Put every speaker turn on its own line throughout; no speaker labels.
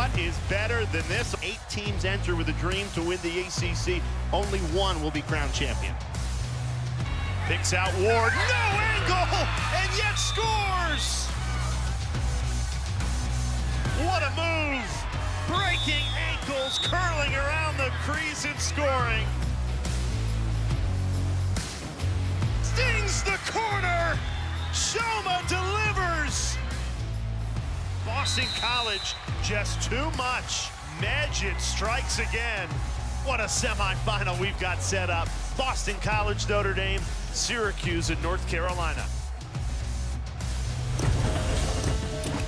What is better than this? 8 teams enter with a dream to win the ACC. Only one will be crowned champion. Picks out Ward. No angle, and yet scores! What a move! Breaking ankles, curling around the crease and scoring. Stings the corner. Shoma delivers. Boston College, just too much. Magid strikes again. What a semifinal we've got set up. Boston College, Notre Dame, Syracuse in North Carolina.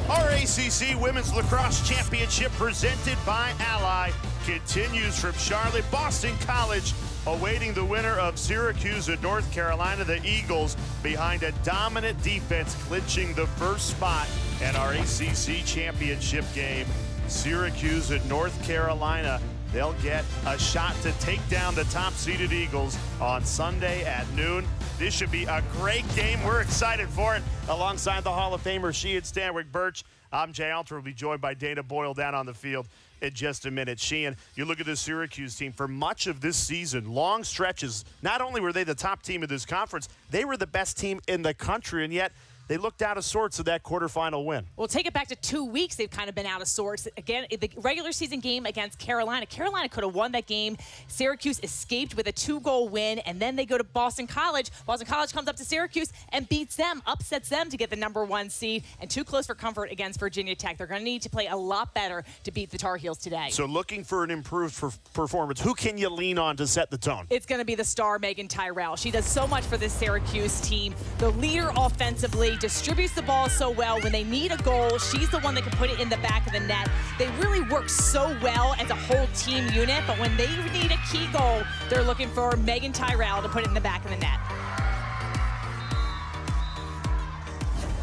Our ACC Women's Lacrosse Championship presented by Ally continues from Charlotte. Boston College awaiting the winner of Syracuse and North Carolina. The Eagles behind a dominant defense clinching the first spot in our ACC championship game. Syracuse and North Carolina, they'll get a shot to take down the top-seeded Eagles on Sunday at noon. This should be a great game. We're excited for it. Alongside the Hall of Famer, Sheehan Stanwyck-Birch, I'm Jay Alter. We'll be joined by Dana Boyle down on the field in just a minute. Sheehan, you look at the Syracuse team for much of this season, long stretches. Not only were they the top team of this conference, they were the best team in the country, and yet they looked out of sorts of that quarterfinal win.
Well, take it back to 2 weeks. They've kind of been out of sorts. Again, the regular season game against Carolina. Carolina could have won that game. Syracuse escaped with a 2-goal win, and then they go to Boston College. Boston College comes up to Syracuse and beats them, upsets them to get the #1 seed, and too close for comfort against Virginia Tech. They're going to need to play a lot better to beat the Tar Heels today.
So looking for an improved performance, who can you lean on to set the tone?
It's going to be the star, Megan Tyrell. She does so much for this Syracuse team. The leader offensively, distributes the ball so well. When they need a goal, she's the one that can put it in the back of the net. They really work so well as a whole team unit, but when they need a key goal, they're looking for Megan Tyrell to put it in the back of the net.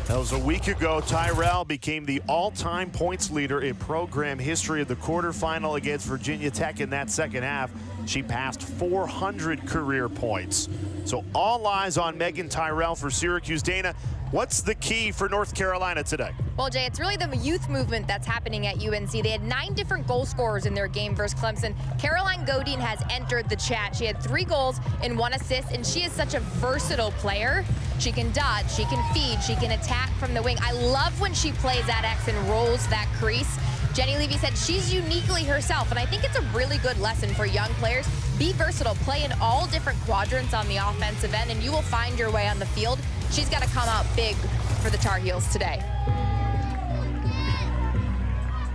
That was a week ago. Tyrell became the all-time points leader in program history of the quarterfinal against Virginia Tech in that second half. She passed 400 career points. So all eyes on Megan Tyrell for Syracuse. Dana, what's the key for North Carolina today?
Well, Jay, it's really the youth movement that's happening at UNC. They had 9 different goal scorers in their game versus Clemson. Caroline Godin has entered the chat. She had 3 goals and 1 assist, and she is such a versatile player. She can dodge, she can feed, she can attack from the wing. I love when she plays at X and rolls that crease. Jenny Levy said she's uniquely herself, and I think it's a really good lesson for young players. Be versatile, play in all different quadrants on the offensive end, and you will find your way on the field. She's got to come out big for the Tar Heels today.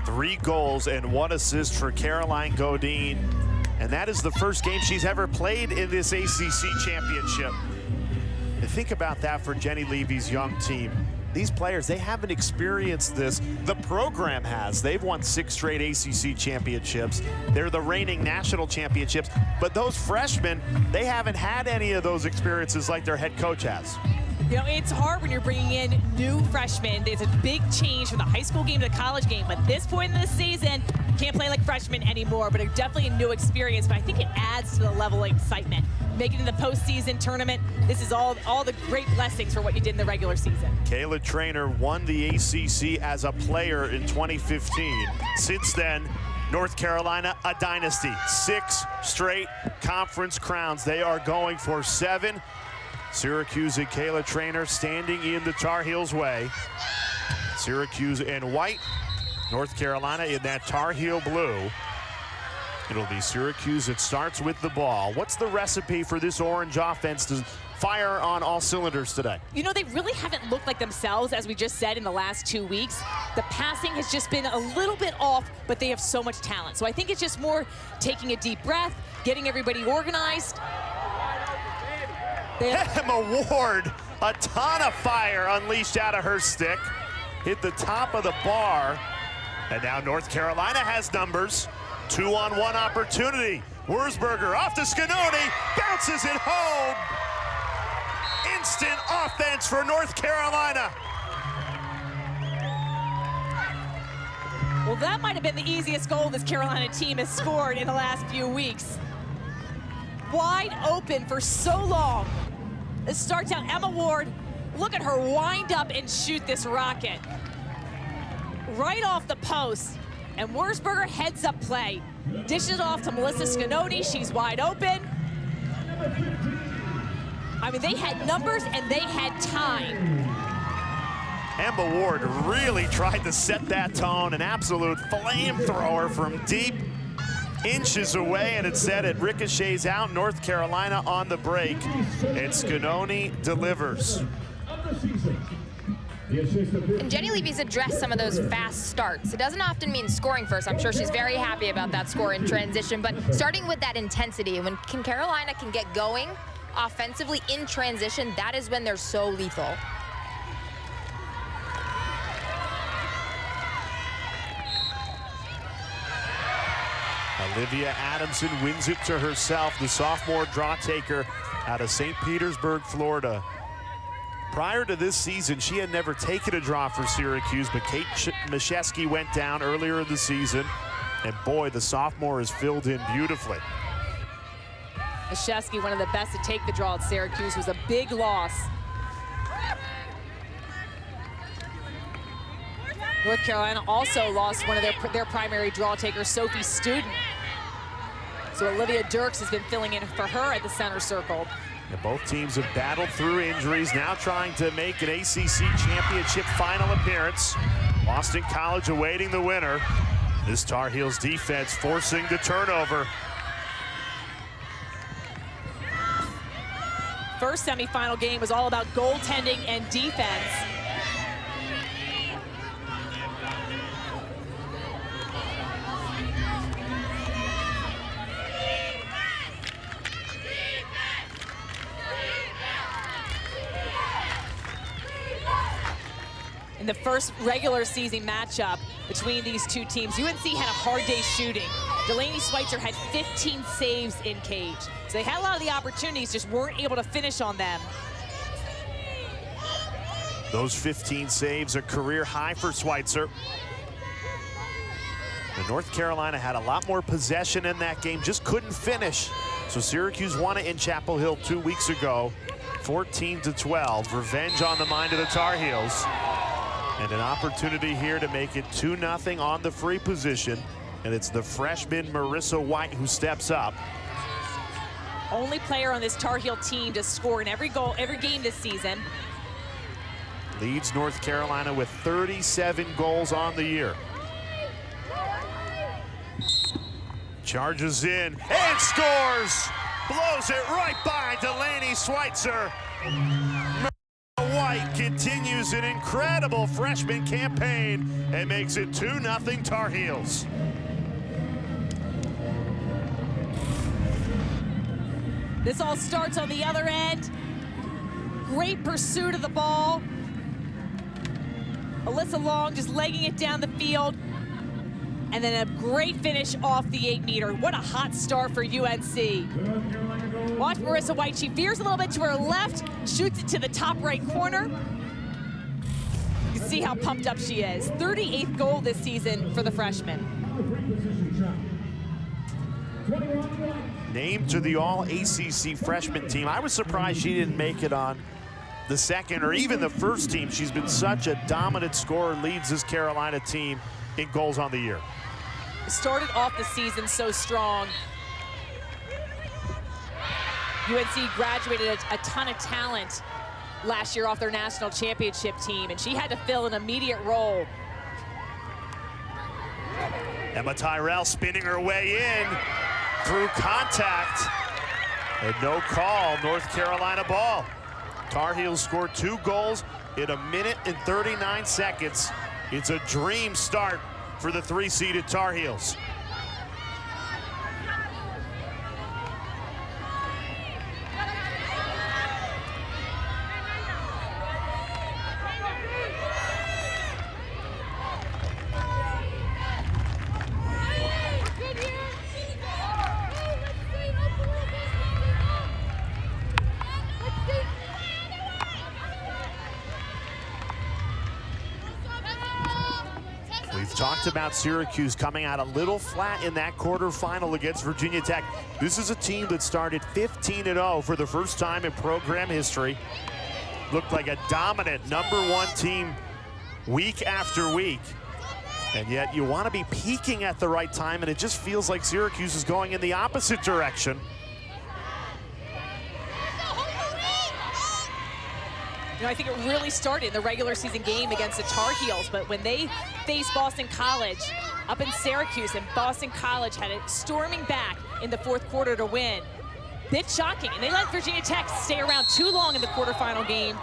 3 goals and 1 assist for Caroline Godin, and that is the first game she's ever played in this ACC championship. And think about that for Jenny Levy's young team. These players, they haven't experienced this. The program has. They've won 6 straight ACC championships. They're the reigning national championships. But those freshmen, they haven't had any of those experiences like their head coach has.
You know, it's hard when you're bringing in new freshmen. It's a big change from the high school game to the college game. But at this point in the season, can't play like freshmen anymore, but definitely a new experience. But I think it adds to the level of excitement. Making it in the postseason tournament, this is all the great blessings for what you did in the regular season.
Kayla Traynor won the ACC as a player in 2015. Since then, North Carolina, a dynasty. 6 straight conference crowns. They are going for 7. Syracuse and Kayla Traynor standing in the Tar Heels' way. Syracuse in white, North Carolina in that Tar Heel blue. It'll be Syracuse that starts with the ball. What's the recipe for this orange offense to fire on all cylinders today?
You know, they really haven't looked like themselves, as we just said, in the last 2 weeks. The passing has just been a little bit off, but they have so much talent. So I think it's just more taking a deep breath, getting everybody organized.
Emma Ward, a ton of fire unleashed out of her stick. Hit the top of the bar. And now North Carolina has numbers. 2-on-1 opportunity. Wurzberger off to Scanoni, bounces it home. Instant offense for North Carolina.
Well, that might have been the easiest goal this Carolina team has scored in the last few weeks. Wide open for so long. It starts out Emma Ward. Look at her wind up and shoot this rocket. Right off the post. And Wurzburger heads up play. Dishes it off to Melissa Scanoni. She's wide open. I mean, they had numbers and they had time.
Emma Ward really tried to set that tone, an absolute flamethrower from deep inches away, and instead it ricochets out. North Carolina on the break, and Scanoni delivers.
And Jenny Levy's addressed some of those fast starts. It doesn't often mean scoring first. I'm sure she's very happy about that score in transition, but starting with that intensity, when Carolina can get going offensively in transition, that is when they're so lethal.
Olivia Adamson wins it to herself, the sophomore draw taker out of St. Petersburg, Florida. Prior to this season, she had never taken a draw for Syracuse, but Kate Mashesky went down earlier in the season, and boy, the sophomore is filled in beautifully.
Mashesky, one of the best to take the draw at Syracuse, was a big loss. North Carolina also lost one of their primary draw takers, Sophie Student. So Olivia Dirks has been filling in for her at the center circle.
And both teams have battled through injuries, now trying to make an ACC championship final appearance. Boston College awaiting the winner. This Tar Heels defense forcing the turnover.
First semifinal game was all about goaltending and defense. In the first regular season matchup between these two teams, UNC had a hard day shooting. Delaney Schweitzer had 15 saves in cage. So they had a lot of the opportunities, just weren't able to finish on them.
Those 15 saves, a career high for Schweitzer. And North Carolina had a lot more possession in that game, just couldn't finish. So Syracuse won it in Chapel Hill 2 weeks ago, 14-12. Revenge on the mind of the Tar Heels. And an opportunity here to make it 2-0 on the free position. And it's the freshman Marissa White who steps up.
Only player on this Tar Heel team to score in every game this season.
Leads North Carolina with 37 goals on the year. Charges in and scores! Blows it right by Delaney Schweitzer. White continues an incredible freshman campaign and makes it 2-0 Tar Heels.
This all starts on the other end. Great pursuit of the ball. Alyssa Long just legging it down the field. And then a great finish off the 8-meter. What a hot start for UNC. Watch Marissa White. She veers a little bit to her left, shoots it to the top right corner. You can see how pumped up she is. 38th goal this season for the freshman.
Named to the All-ACC freshman team. I was surprised she didn't make it on the second or even the first team. She's been such a dominant scorer, leads this Carolina team in goals on the year.
Started off the season so strong. UNC graduated a ton of talent last year off their national championship team, and she had to fill an immediate role.
Emma Tyrell spinning her way in through contact, and no call. North Carolina ball. Tar Heels scored 2 goals in 1 minute and 39 seconds. It's a dream start for the 3-seeded Tar Heels. We've talked about Syracuse coming out a little flat in that quarterfinal against Virginia Tech. This is a team that started 15-0 for the first time in program history. Looked like a dominant #1 team week after week. And yet you want to be peaking at the right time, and it just feels like Syracuse is going in the opposite direction.
You know, I think it really started in the regular season game against the Tar Heels, but when they faced Boston College up in Syracuse, and Boston College had it storming back in the fourth quarter to win, bit shocking, and they let Virginia Tech stay around too long in the quarterfinal game,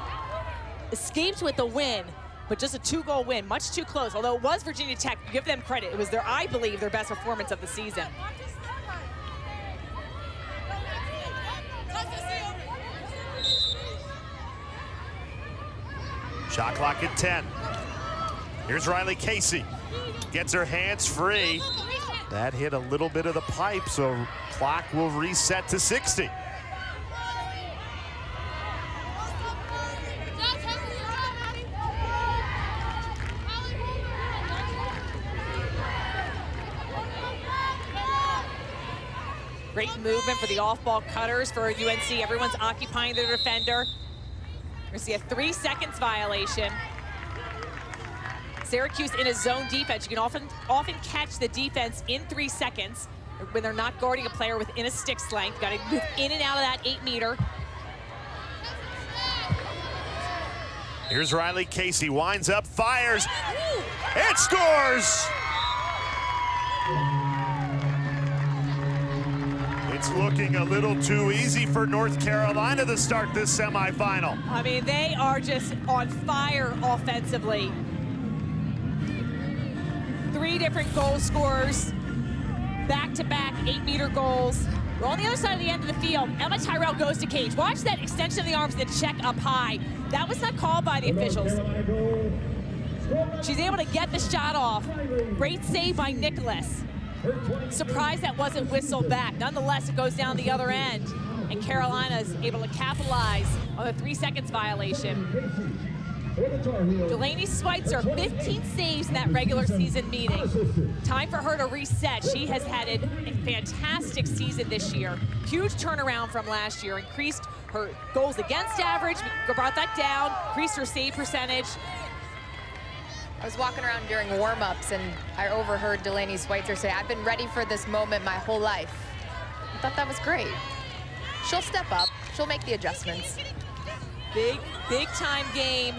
escaped with the win, but just a 2-goal win, much too close. Although it was Virginia Tech, give them credit, it was their, I believe, their best performance of the season.
Shot clock at 10. Here's Riley Casey. Gets her hands free. That hit a little bit of the pipe, so clock will reset to 60.
Great movement for the off-ball cutters for UNC. Everyone's occupying their defender. We're gonna see a 3 seconds violation. Syracuse in a zone defense. You can often catch the defense in 3 seconds when they're not guarding a player within a stick's length. Got to move in and out of that 8-meter.
Here's Riley Casey, winds up, fires, and scores! It's looking a little too easy for North Carolina to start this semifinal.
I mean, they are just on fire offensively. 3 different goal scorers, back-to-back 8-meter goals. We're on the other side of the end of the field. Emma Tyrell goes to cage. Watch that extension of the arms, the check up high. That was not called by the officials. She's able to get the shot off. Great save by Nicholas. Surprised that wasn't whistled back. Nonetheless, it goes down the other end, and Carolina is able to capitalize on the 3 seconds violation. Delaney Schweitzer, 15 saves in that regular season meeting. Time for her to reset. She has had a fantastic season this year. Huge turnaround from last year. Increased her goals against average, brought that down, increased her save percentage.
I was walking around during warm-ups and I overheard Delaney Schweitzer say, "I've been ready for this moment my whole life." I thought that was great. She'll step up. She'll make the adjustments.
Big time game.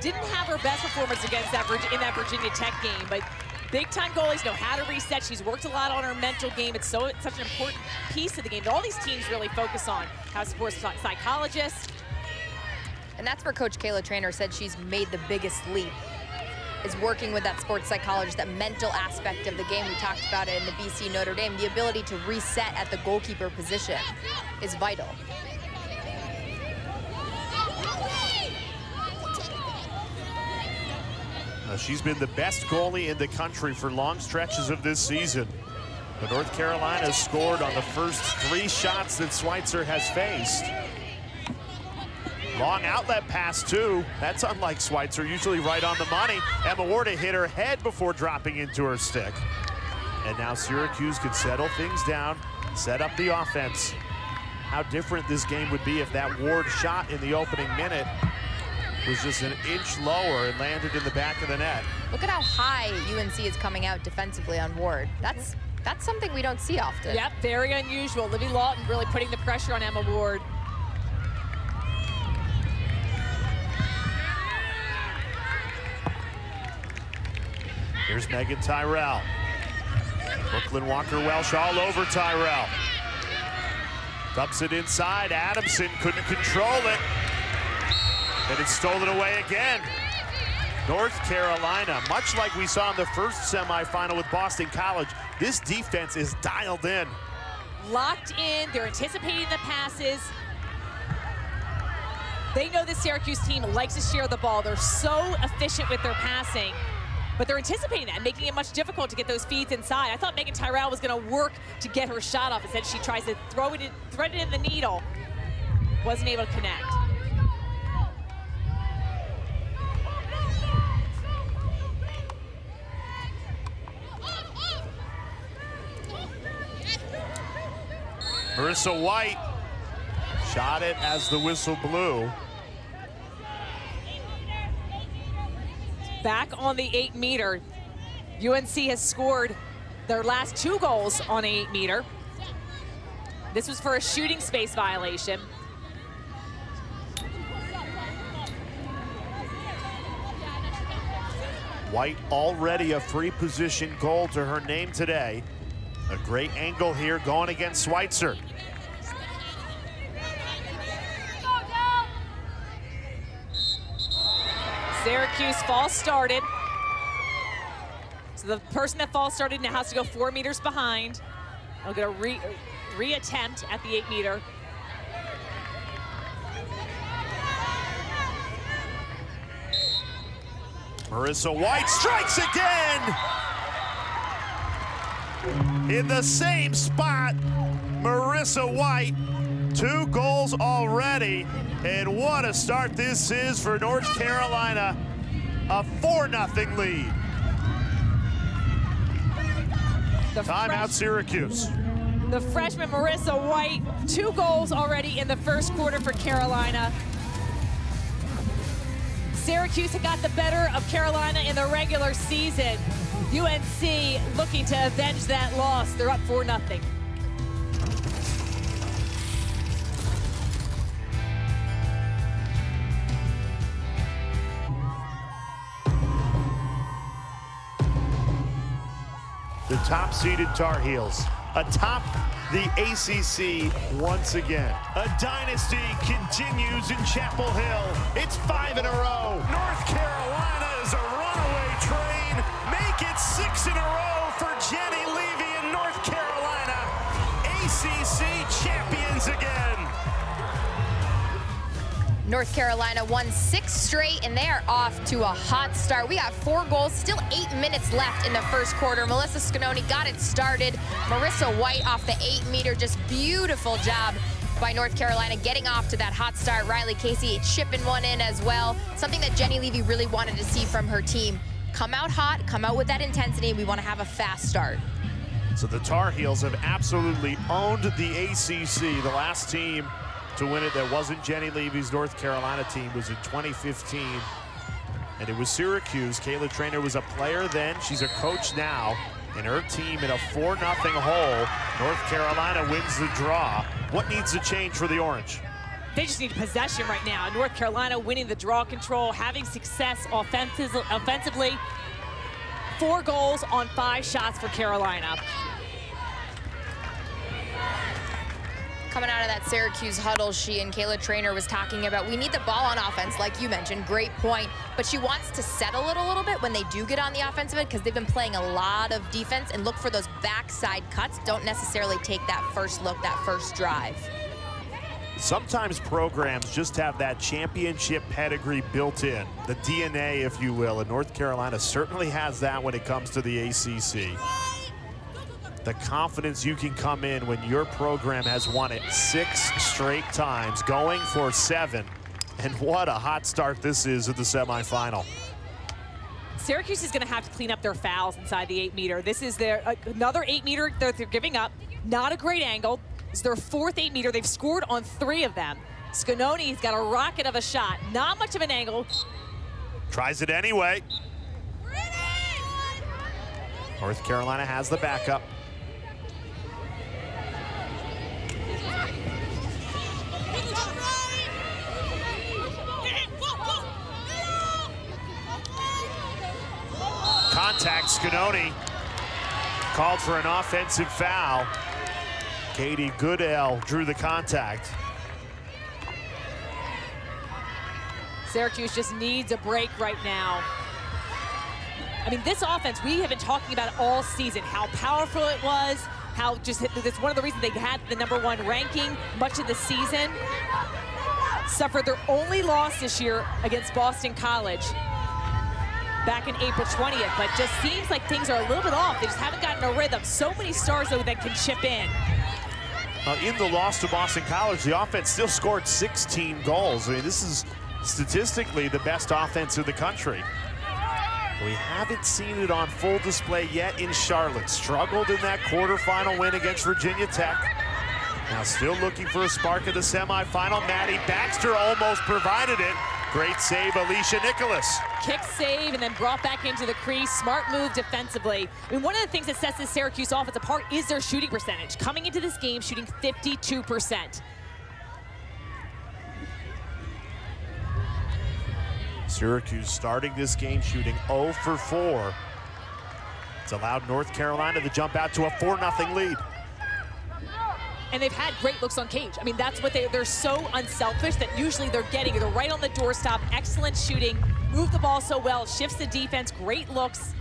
Didn't have her best performance against in that Virginia Tech game, but big time goalies know how to reset. She's worked a lot on her mental game. It's such an important piece of the game that all these teams really focus on. How sports psychologists.
And that's where Coach Kayla Trainer said she's made the biggest leap, is working with that sports psychologist, that mental aspect of the game. We talked about it in the BC Notre Dame. The ability to reset at the goalkeeper position is vital.
She's been the best goalie in the country for long stretches of this season. But North Carolina has scored on the first 3 shots that Schweitzer has faced. Long outlet pass, too. That's unlike Schweitzer, usually right on the money. Emma Warda hit her head before dropping into her stick. And now Syracuse could settle things down, set up the offense. How different this game would be if that Ward shot in the opening minute was just an inch lower and landed in the back of the net.
Look at how high UNC is coming out defensively on Ward. That's something we don't see often.
Yep, very unusual. Libby Lawton really putting the pressure on Emma Ward.
Here's Megan Tyrell. Brooklyn Walker-Welsh all over Tyrell. Dumps it inside. Adamson couldn't control it. And it's stolen away again. North Carolina, much like we saw in the first semifinal with Boston College, this defense is dialed in.
Locked in, they're anticipating the passes. They know this Syracuse team likes to share the ball. They're so efficient with their passing, but they're anticipating that and making it much difficult to get those feeds inside. I thought Megan Tyrell was gonna work to get her shot off. Instead, she tries to thread it in the needle. Wasn't able to connect.
Marissa White shot it as the whistle blew.
Back on the 8-meter. UNC has scored their last 2 goals on an 8-meter. This was for a shooting space violation.
White already a free position goal to her name today. A great angle here going against Schweitzer.
Syracuse false started. So the person that false started now has to go 4 meters behind. They'll get a re-attempt at the 8-meter.
Marissa White strikes again! In the same spot, Marissa White, 2 goals already. And what a start this is for North Carolina. A 4-0 lead. Timeout Syracuse.
The freshman Marissa White, 2 goals already in the first quarter for Carolina. Syracuse had got the better of Carolina in the regular season. UNC looking to avenge that loss. They're up 4-0.
The top-seeded Tar Heels atop the ACC once again. A dynasty continues in Chapel Hill. It's 5 in a row. North Carolina is a runaway train. Make it 6 in a row for Jenny Levy in North Carolina. ACC champions again.
North Carolina won 6 straight, and they are off to a hot start. We got 4 goals, still 8 minutes left in the first quarter. Melissa Scanoni got it started. Marissa White off the 8-meter, just beautiful job by North Carolina getting off to that hot start. Riley Casey chipping one in as well. Something that Jenny Levy really wanted to see from her team. Come out hot, come out with that intensity. We want to have a fast start.
So the Tar Heels have absolutely owned the ACC. The last team to win it that wasn't Jenny Levy's North Carolina team was in 2015, and it was Syracuse. Kayla Traynor was a player then. She's a coach now, and her team in a 4-0 hole. North Carolina wins the draw. What needs to change for the Orange?
They just need possession right now. North Carolina winning the draw control, having success offensively. 4 goals on 5 shots for Carolina.
Coming out of that Syracuse huddle, she and Kayla Traynor was talking about, we need the ball on offense, like you mentioned, great point. But she wants to settle it a little bit when they do get on the offensive end, because they've been playing a lot of defense, and look for those backside cuts. Don't necessarily take that first look, that first drive.
Sometimes programs just have that championship pedigree built in, the DNA, if you will, and North Carolina certainly has that when it comes to the ACC. The confidence you can come in when your program has won it 6 straight times, going for 7. And what a hot start this is at the semifinal.
Syracuse is going to have to clean up their fouls inside the 8-meter. This is their another 8-meter that they're giving up. Not a great angle. It's their 4th 8-meter. They've scored on 3 of them. Scanoni's got a rocket of a shot. Not much of an angle.
Tries it anyway. North Carolina has the backup. Contact, Scanoni called for an offensive foul. Katie Goodell drew the contact.
Syracuse just needs a break right now. I mean, this offense, we have been talking about it all season, how powerful it was, how just, that's one of the reasons they had the #1 ranking much of the season. Suffered their only loss this year against Boston College back in April 20th, but just seems like things are a little bit off. They just haven't gotten a rhythm. So many stars, though, that can chip in.
In the loss to Boston College, the offense still scored 16 goals. I mean, this is statistically the best offense in the country. We haven't seen it on full display yet in Charlotte. Struggled in that quarterfinal win against Virginia Tech. Now still looking for a spark of the semifinal. Maddie Baxter almost provided it. Great save, Alicia Nicholas.
Kick save and then brought back into the crease. Smart move defensively. I mean, one of the things that sets this Syracuse offense apart is their shooting percentage. Coming into this game, shooting 52%.
Syracuse starting this game shooting 0 for 4. It's allowed North Carolina to jump out to a 4-0 lead.
And they've had great looks on Cage. I mean, that's what they're so unselfish that usually they're getting. They're right on the doorstop. Excellent shooting. Move the ball so well. Shifts the defense. Great looks.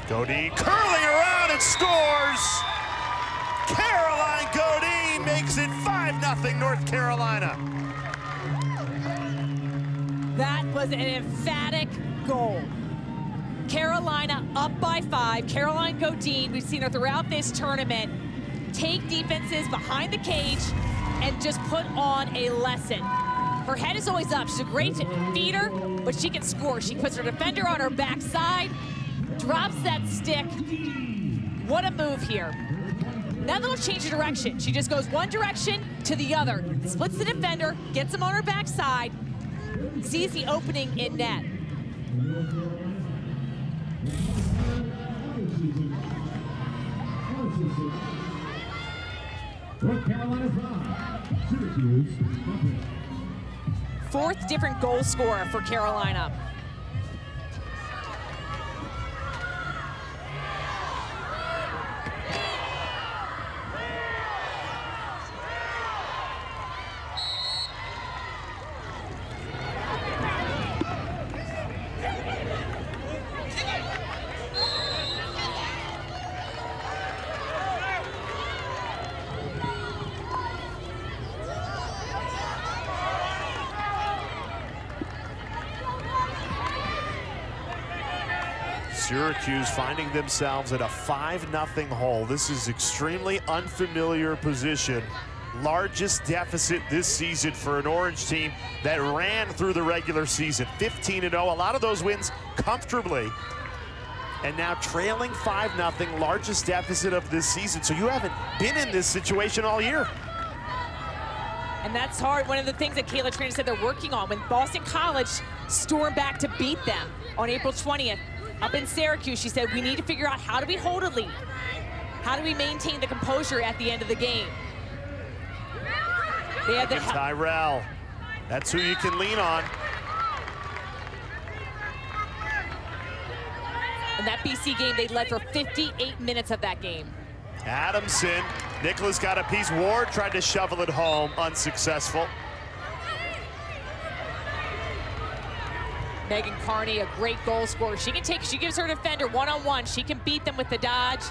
Godine curling around and scores! Caroline Godine makes it 5-0 North Carolina.
That was an emphatic goal. Carolina up by 5. Caroline Godine, we've seen her throughout this tournament, take defenses behind the cage and just put on a lesson. Her head is always up. She's a great feeder, but she can score. She puts her defender on her backside, drops that stick. What a move here. Now they'll change the direction. She just goes one direction to the other, splits the defender, gets him on her backside, sees the opening in net.
North Carolina 5, Syracuse 0.
Fourth different goal scorer for Carolina.
Syracuse finding themselves at a 5-0 hole. This is extremely unfamiliar position. Largest deficit this season for an Orange team that ran through the regular season. 15-0, a lot of those wins comfortably. And now trailing 5-0, largest deficit of this season. So you haven't been in this situation all year.
And that's hard. One of the things that Kayla Trainer said they're working on when Boston College stormed back to beat them on April 20th. Up in Syracuse, she said, we need to figure out how do we hold a lead? How do we maintain the composure at the end of the game? They had the
Tyrell, that's who you can lean on.
In that BC game, they led for 58 minutes of that game.
Adamson, Nicholas got a piece. Ward tried to shovel it home, unsuccessful.
Megan Carney, a great goal scorer. She gives her defender one-on-one. She can beat them with the dodge.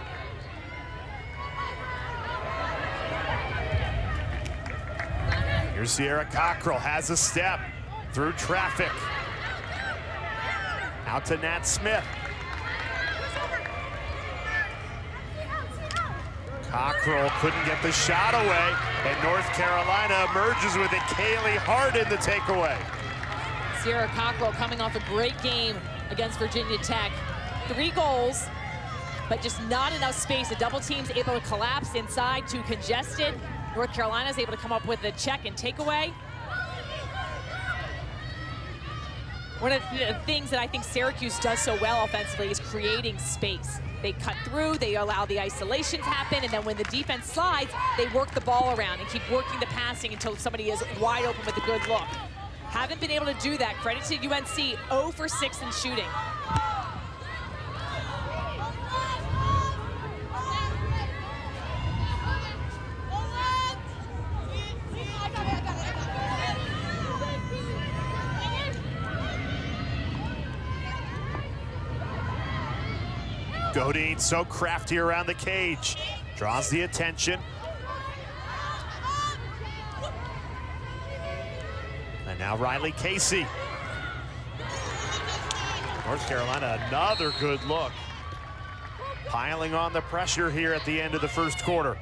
Here's Sierra Cockrell, has a step through traffic. Out to Nat Smith. Cockrell couldn't get the shot away, and North Carolina emerges with it. Kaylee Harden the takeaway.
Sierra Cockrell coming off a great game against Virginia Tech. 3 goals, but just not enough space. The double team's able to collapse inside, too congested. North Carolina's able to come up with a check and takeaway. One of the things that I think Syracuse does so well offensively is creating space. They cut through, they allow the isolations happen, and then when the defense slides, they work the ball around and keep working the passing until somebody is wide open with a good look. Haven't been able to do that. Credit to UNC, 0 for 6 in shooting.
Godine so crafty around the cage, draws the attention. And now Riley Casey. North Carolina, another good look. piling on the pressure here at the end of the first quarter.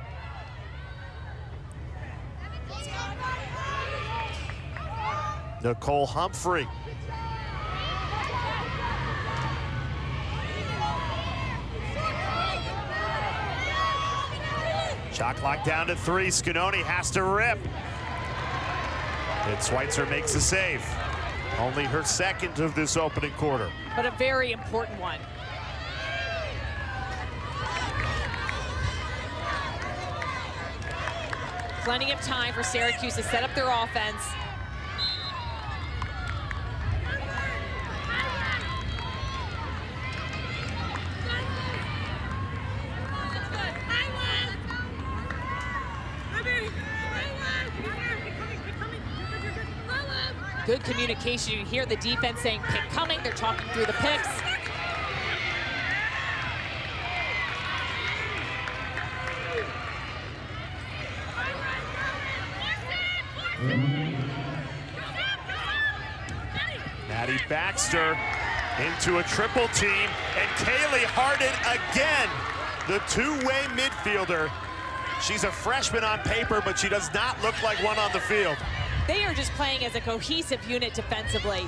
Nicole Humphrey. Shot clock down to 3. Scanoni has to rip. And Schweitzer makes a save. Only her second of this opening quarter.
But a very important one. Plenty of time for Syracuse to set up their offense. Good communication. You hear the defense saying pick coming. They're talking through the picks.
Maddie Baxter into a triple team, and Kaylee Harden again, the two-way midfielder. She's a freshman on paper, but she does not look like one on the field.
They are just playing as a cohesive unit defensively.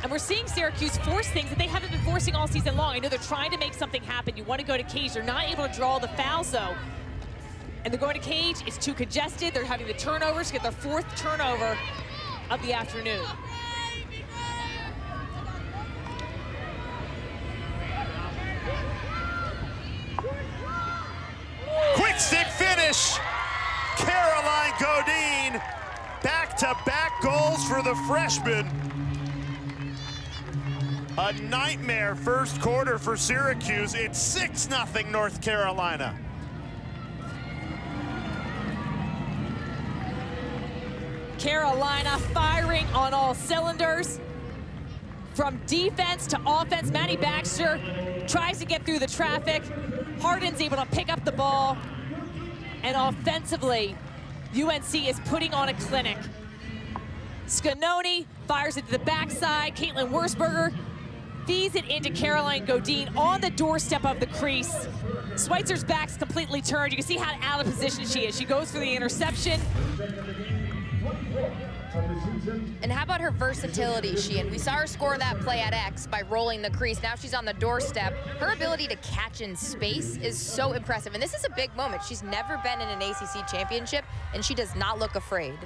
And we're seeing Syracuse force things that they haven't been forcing all season long. I know they're trying to make something happen. You want to go to cage. They're not able to draw the fouls, though. And they're going to cage. It's too congested. They're having the turnovers, get their 4th turnover of the afternoon.
Quick stick finish. Caroline Godine. Back-to-back goals for the freshman. A nightmare first quarter for Syracuse. It's 6-0 North Carolina.
Carolina firing on all cylinders. From defense to offense, Maddie Baxter tries to get through the traffic. Harden's able to pick up the ball. And offensively, UNC is putting on a clinic. Scanoni fires it to the backside. Caitlin Wurzberger feeds it into Caroline Godine on the doorstep of the crease. Schweitzer's back's completely turned. You can see how out of position she is. She goes for the interception.
And how about her versatility, Sheehan? We saw her score that play at X by rolling the crease. Now she's on the doorstep. Her ability to catch in space is so impressive. And this is a big moment. She's never been in an ACC championship, and she does not look afraid.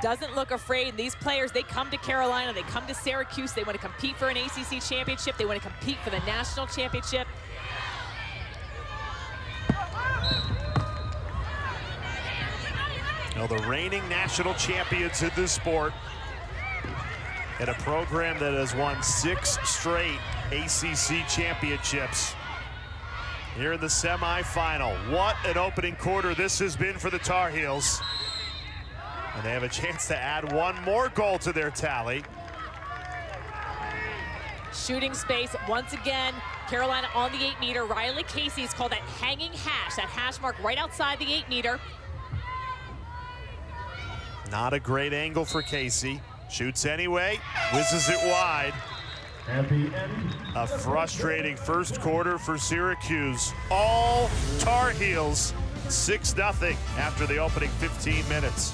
Doesn't look afraid. These players, they come to Carolina, they come to Syracuse, they want to compete for an ACC championship, they want to compete for the national championship.
Now the reigning national champions in this sport, and a program that has won 6 straight ACC championships. Here in the semifinal. What an opening quarter this has been for the Tar Heels. And they have a chance to add one more goal to their tally.
Shooting space once again. Carolina on the 8-meter. Riley Casey's called that hanging hash, that hash mark right outside the 8-meter.
Not a great angle for Casey. Shoots anyway, whizzes it wide.
At the end.
A frustrating first quarter for Syracuse. All Tar Heels, 6-0 after the opening 15 minutes.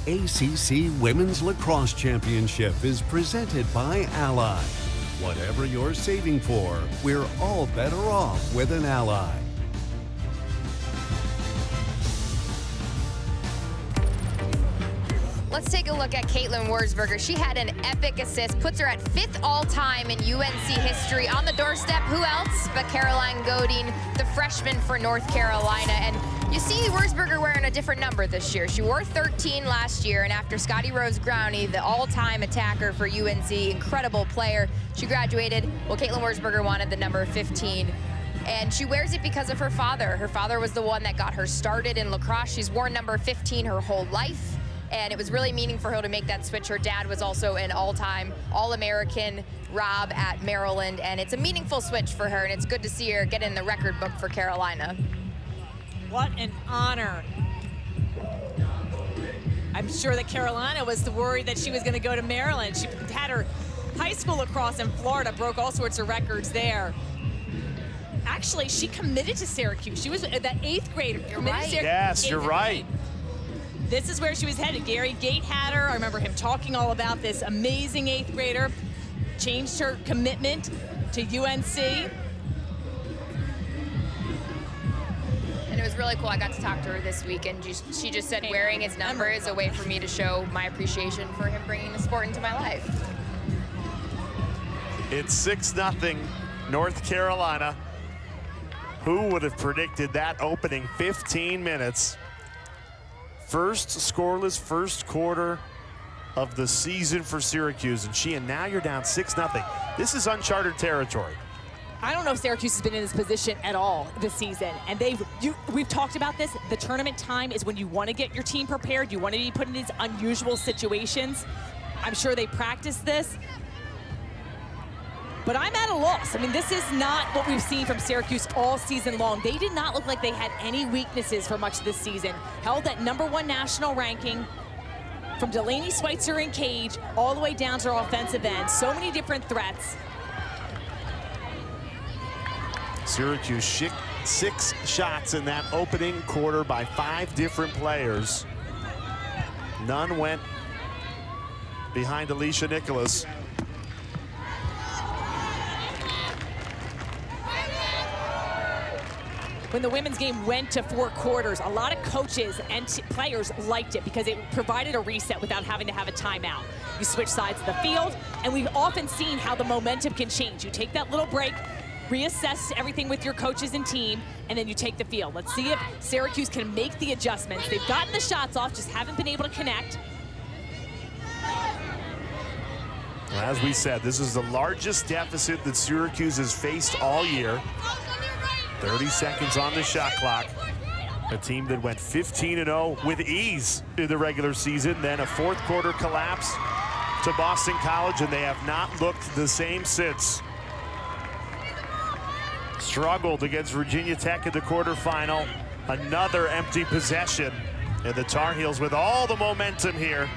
ACC Women's Lacrosse Championship is presented by Ally. Whatever you're saving for, we're all better off with an Ally.
Let's take a look at Caitlin Wurzberger. She had an epic assist, puts her at 5th all-time in UNC history. On the doorstep, who else but Caroline Godine, the freshman for North Carolina. And you see Wurzberger wearing a different number this year. She wore 13 last year, and after Scotty Rose Growney, the all-time attacker for UNC, incredible player, she graduated. Well, Caitlin Wurzberger wanted the number 15. And she wears it because of her father. Her father was the one that got her started in lacrosse. She's worn number 15 her whole life. And it was really meaning for her to make that switch. Her dad was also an all-time All-American, Rob at Maryland, and it's a meaningful switch for her, and it's good to see her get in the record book for Carolina.
What an honor. I'm sure that Carolina was worried that she was going to go to Maryland. She had her high school lacrosse in Florida, broke all sorts of records there. Actually, she committed to Syracuse. She was the 8th grader.
You're right.
Yes, you're right.
This is where she was headed. Gary Gate had her. I remember him talking all about this amazing 8th grader. Changed her commitment to UNC.
And it was really cool. I got to talk to her this week, and she just said wearing his number is a way for me to show my appreciation for him bringing the sport into my life.
It's 6-0 North Carolina. Who would have predicted that opening 15 minutes? First scoreless first quarter of the season for Syracuse, and now you're down 6-0. This is uncharted territory.
I don't know if Syracuse has been in this position at all this season, and we've talked about this. The tournament time is when you want to get your team prepared. You want to be put in these unusual situations. I'm sure they practice this. But I'm at a loss. I mean, this is not what we've seen from Syracuse all season long. They did not look like they had any weaknesses for much of this season. Held that #1 national ranking from Delaney, Schweitzer, and Cage all the way down to their offensive end. So many different threats.
Syracuse 6 shots in that opening quarter by 5 different players. None went behind Alicia Nicholas.
When the women's game went to 4 quarters, a lot of coaches and players liked it because it provided a reset without having to have a timeout. You switch sides of the field, and we've often seen how the momentum can change. You take that little break, reassess everything with your coaches and team, and then you take the field. Let's see if Syracuse can make the adjustments. They've gotten the shots off, just haven't been able to connect.
As we said, this is the largest deficit that Syracuse has faced all year. 30 seconds on the shot clock. A team that went 15-0 with ease in the regular season, then a 4th quarter collapse to Boston College, and they have not looked the same since. Struggled against Virginia Tech in the quarterfinal. Another empty possession, and the Tar Heels with all the momentum here.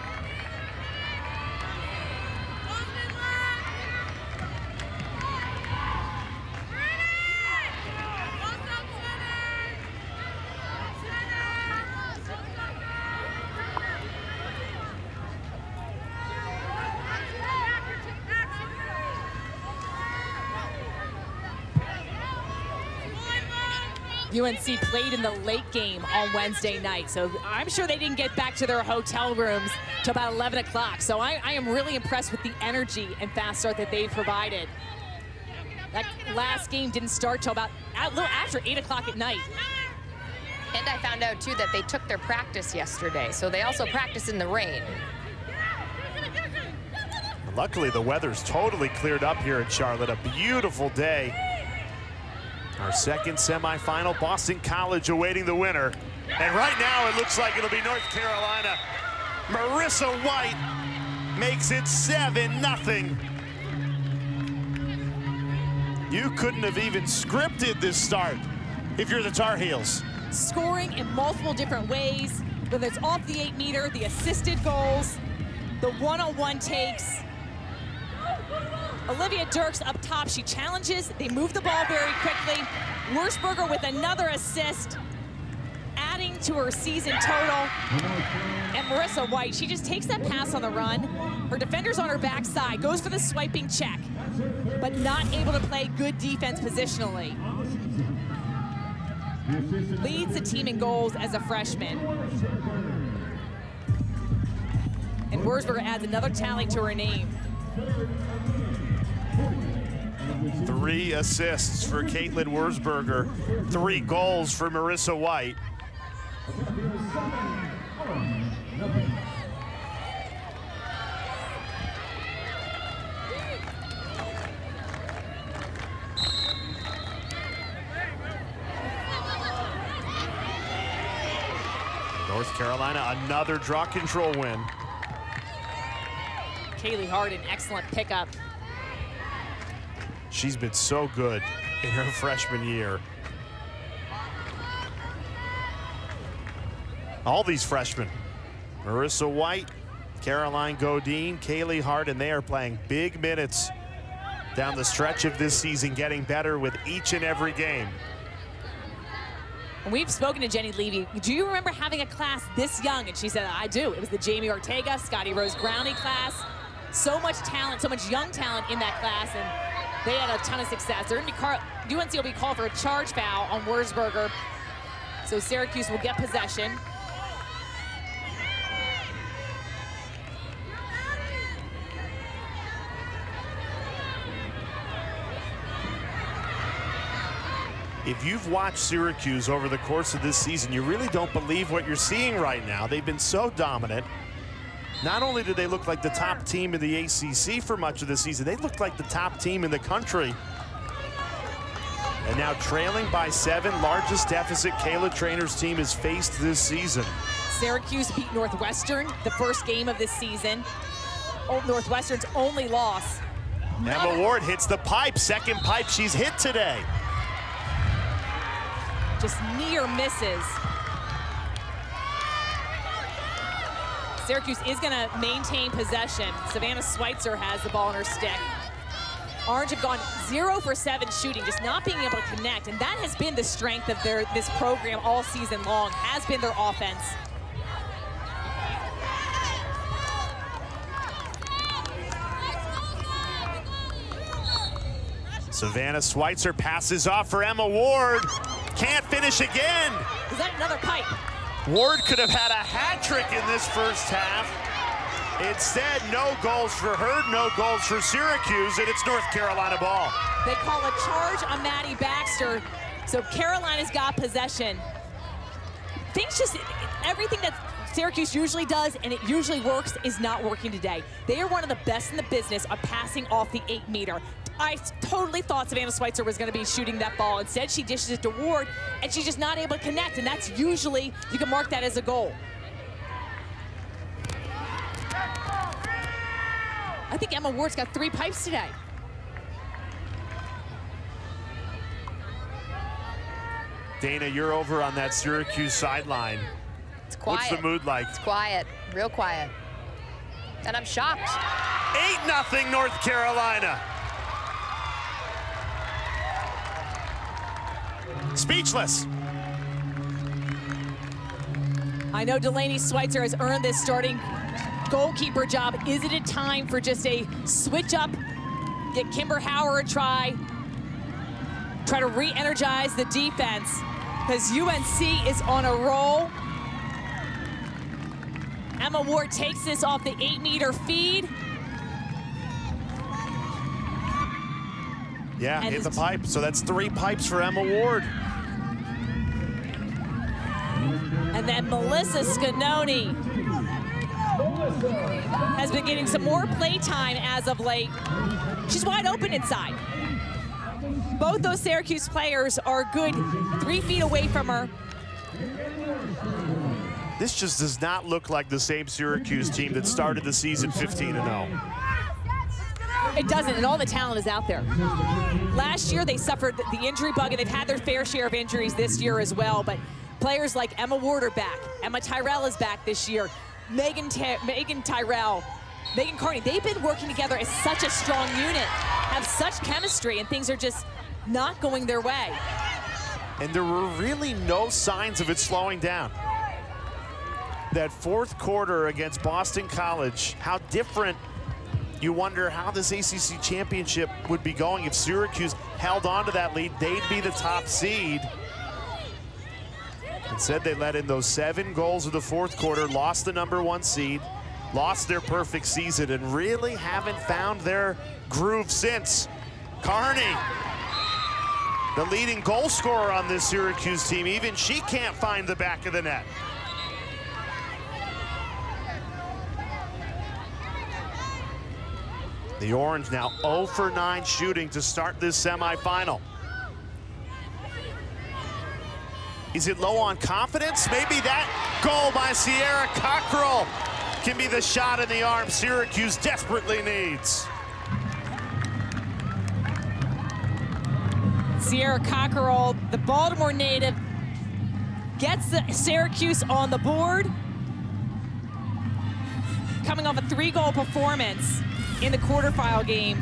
UNC played in the late game on Wednesday night, so I'm sure they didn't get back to their hotel rooms till about 11 o'clock. So I am really impressed with the energy and fast start that they've provided. That last game didn't start till about a little after 8 o'clock at night.
And I found out, too, that they took their practice yesterday, so they also practice in the rain.
Luckily, the weather's totally cleared up here in Charlotte. A beautiful day. Our second semifinal, Boston College awaiting the winner. And right now, it looks like it'll be North Carolina. Marissa White makes it 7-0. You couldn't have even scripted this start if you're the Tar Heels.
Scoring in multiple different ways, whether it's off the 8-meter, the assisted goals, the one-on-one takes. Olivia Dirks up top, she challenges, they move the ball very quickly. Wurzburger with another assist, adding to her season total. And Marissa White, she just takes that pass on the run. Her defender's on her backside, goes for the swiping check, but not able to play good defense positionally. Leads the team in goals as a freshman. And Wurzburger adds another tally to her name.
3 assists for Caitlin Wurzburger, 3 goals for Marissa White. North Carolina, another draw control win.
Kaylee Harden, excellent pickup.
She's been so good in her freshman year. All these freshmen, Marissa White, Caroline Godine, Kaylee Hart, and they are playing big minutes down the stretch of this season, getting better with each and every game.
We've spoken to Jenny Levy. Do you remember having a class this young? And she said, I do. It was the Jamie Ortega, Scotty Rose Growney class. So much talent, so much young talent in that class, and they had a ton of success. UNC will be called for a charge foul on Wurzburger. So Syracuse will get possession.
If you've watched Syracuse over the course of this season, you really don't believe what you're seeing right now. They've been so dominant. Not only do they look like the top team in the ACC for much of the season, they look like the top team in the country. And now trailing by 7, largest deficit Kayla Trainer's team has faced this season.
Syracuse beat Northwestern the first game of this season. Northwestern's only loss.
Emma Ward hits the pipe, second pipe she's hit today.
Just near misses. Syracuse is going to maintain possession. Savannah Schweitzer has the ball in her stick. Orange have gone 0 for 7 shooting, just not being able to connect, and that has been the strength of this program all season long, has been their offense.
Savannah Schweitzer passes off for Emma Ward. Can't finish again.
Is that another pipe?
Ward could have had a hat trick in this first half. Instead, no goals for her, no goals for Syracuse, and it's North Carolina ball.
They call a charge on Maddie Baxter, so Carolina's got possession. Everything that Syracuse usually does, and it usually works, is not working today. They are one of the best in the business of passing off the 8-meter. I totally thought Savannah Schweitzer was going to be shooting that ball. Instead, she dishes it to Ward, and she's just not able to connect, and that's usually, you can mark that as a goal. I think Emma Ward's got 3 pipes today.
Dana, you're over on that Syracuse sideline.
It's quiet.
What's the mood like?
It's quiet, real quiet. And I'm shocked.
8-0 North Carolina. Speechless.
I know Delaney Schweitzer has earned this starting goalkeeper job. Is it a time for just a switch up, get Kimber Hauer a try to re-energize the defense? Because UNC is on a roll. Emma Ward takes this off the 8-meter feed.
Yeah, hit the pipe. So that's 3 pipes for Emma Ward.
And then Melissa Scanoni has been getting some more play time as of late. She's wide open inside. Both those Syracuse players are good 3 feet away from her.
This just does not look like the same Syracuse team that started the season 15-0.
It doesn't, and all the talent is out there. Last year, they suffered the injury bug, and they've had their fair share of injuries this year as well, but players like Emma Ward are back. Emma Tyrell is back this year. Megan Tyrell, Megan Carney, they've been working together as such a strong unit, have such chemistry, and things are just not going their way.
And there were really no signs of it slowing down. That fourth quarter against Boston College, how different. You wonder how this ACC championship would be going if Syracuse held on to that lead. They'd be the top seed. Instead, they let in those 7 goals in the fourth quarter, lost the #1 seed, lost their perfect season, and really haven't found their groove since. Carney, the leading goal scorer on this Syracuse team, even she can't find the back of the net. The Orange now 0 for 9 shooting to start this semifinal. Is it low on confidence? Maybe that goal by Sierra Cockrell can be the shot in the arm Syracuse desperately needs.
Sierra Cockrell, the Baltimore native, gets the Syracuse on the board. coming off a 3-goal performance in the quarterfinal game.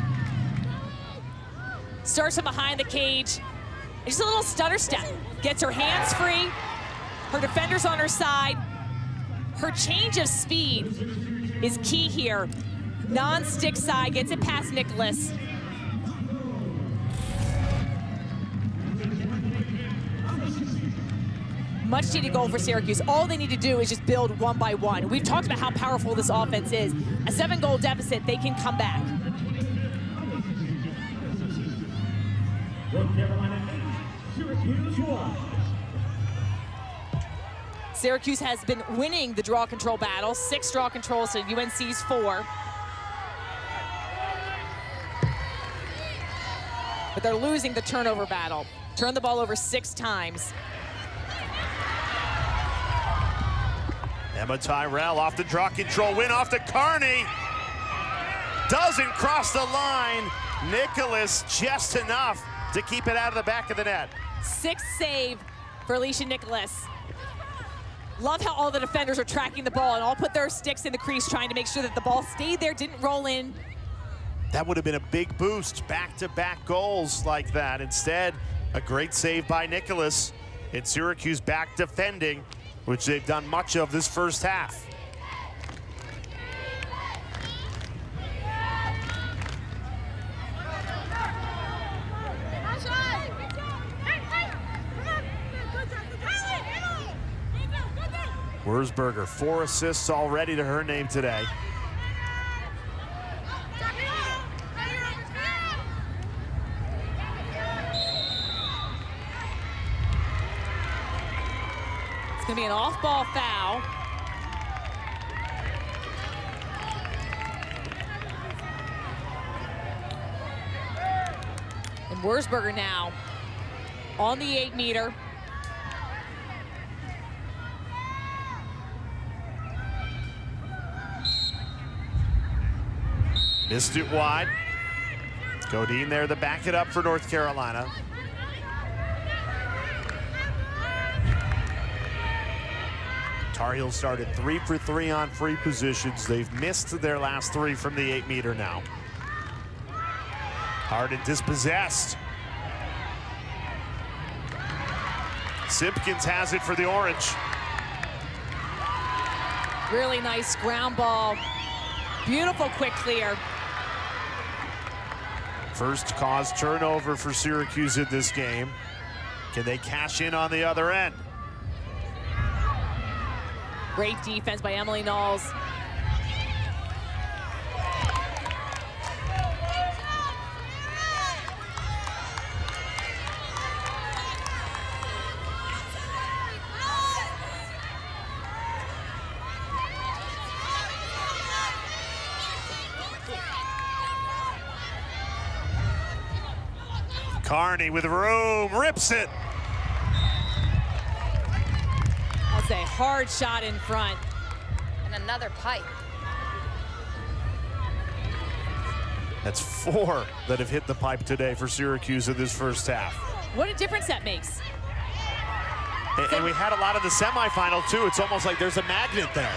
Starts from behind the cage. Just a little stutter step. Gets her hands free. Her defender's on her side. Her change of speed is key here. Non-stick side, gets it past Nicholas. Much needed goal for Syracuse. All they need to do is just build one by one. We've talked about how powerful this offense is. A 7-goal deficit, they can come back.
North Carolina 8, Syracuse 1.
Syracuse has been winning the draw control battle. 6 draw controls to UNC's 4. But they're losing the turnover battle. Turned the ball over 6 times.
Emma Tyrell off the draw control, win off to Carney. Doesn't cross the line. Nicholas just enough to keep it out of the back of the net.
6th save for Alicia Nicholas. Love how all the defenders are tracking the ball and all put their sticks in the crease trying to make sure that the ball stayed there, didn't roll in.
That would have been a big boost, back-to-back goals like that. Instead, a great save by Nicholas. And Syracuse back defending, which they've done much of this first half. Wurzberger, 4 assists already to her name today.
It's gonna be an off-ball foul. And Wurzberger now on the 8-meter.
Missed it wide. Godine there to back it up for North Carolina. Tar Heels started 3 for 3 on free positions. They've missed their last 3 from the 8-meter now. Hard dispossessed. Simpkins has it for the Orange.
Really nice ground ball. Beautiful quick clear.
First cause turnover for Syracuse in this game. Can they cash in on the other end?
Great defense by Emily Knowles.
Carney with room, rips it.
That's a hard shot in front.
And another pipe.
That's 4 that have hit the pipe today for Syracuse in this first half.
What a difference that makes.
And we had a lot of the semifinal too. It's almost like there's a magnet there.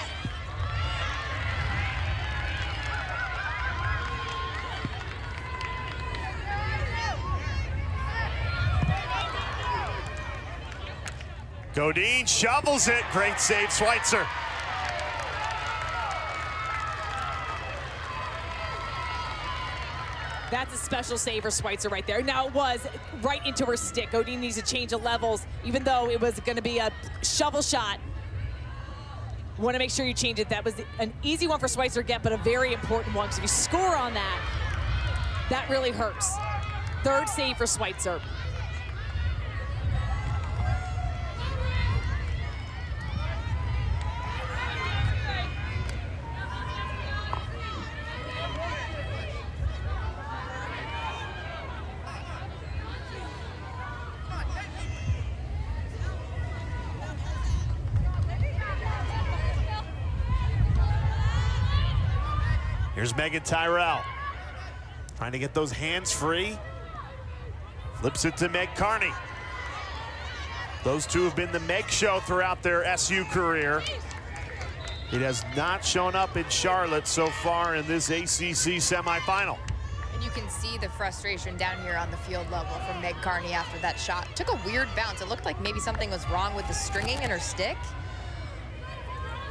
Godine shovels it. Great save, Schweitzer.
That's a special save for Schweitzer right there. Now it was right into her stick. Godine needs to change the levels, even though it was going to be a shovel shot. Want to make sure you change it. That was an easy one for Schweitzer to get, but a very important one, because if you score on that, that really hurts. 3rd save for Schweitzer.
Here's Megan Tyrell. Trying to get those hands free. Flips it to Meg Carney. Those two have been the Meg show throughout their SU career. It has not shown up in Charlotte so far in this ACC semifinal.
And you can see the frustration down here on the field level from Meg Carney after that shot. Took a weird bounce. It looked like maybe something was wrong with the stringing in her stick.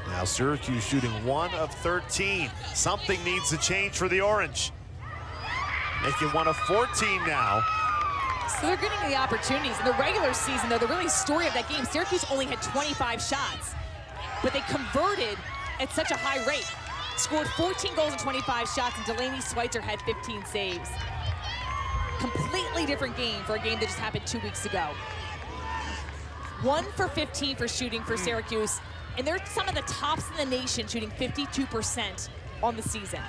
Now Syracuse shooting 1 of 13. Something needs to change for the Orange. Make it 1 of 14 now.
So they're getting the opportunities. In the regular season, though, the really story of that game, Syracuse only had 25 shots, but they converted at such a high rate. Scored 14 goals and 25 shots, and Delaney Schweitzer had 15 saves. Completely different game for a game that just happened 2 weeks ago. 1 for 15 for shooting for Syracuse, and they're some of the tops in the nation, shooting 52% on the season.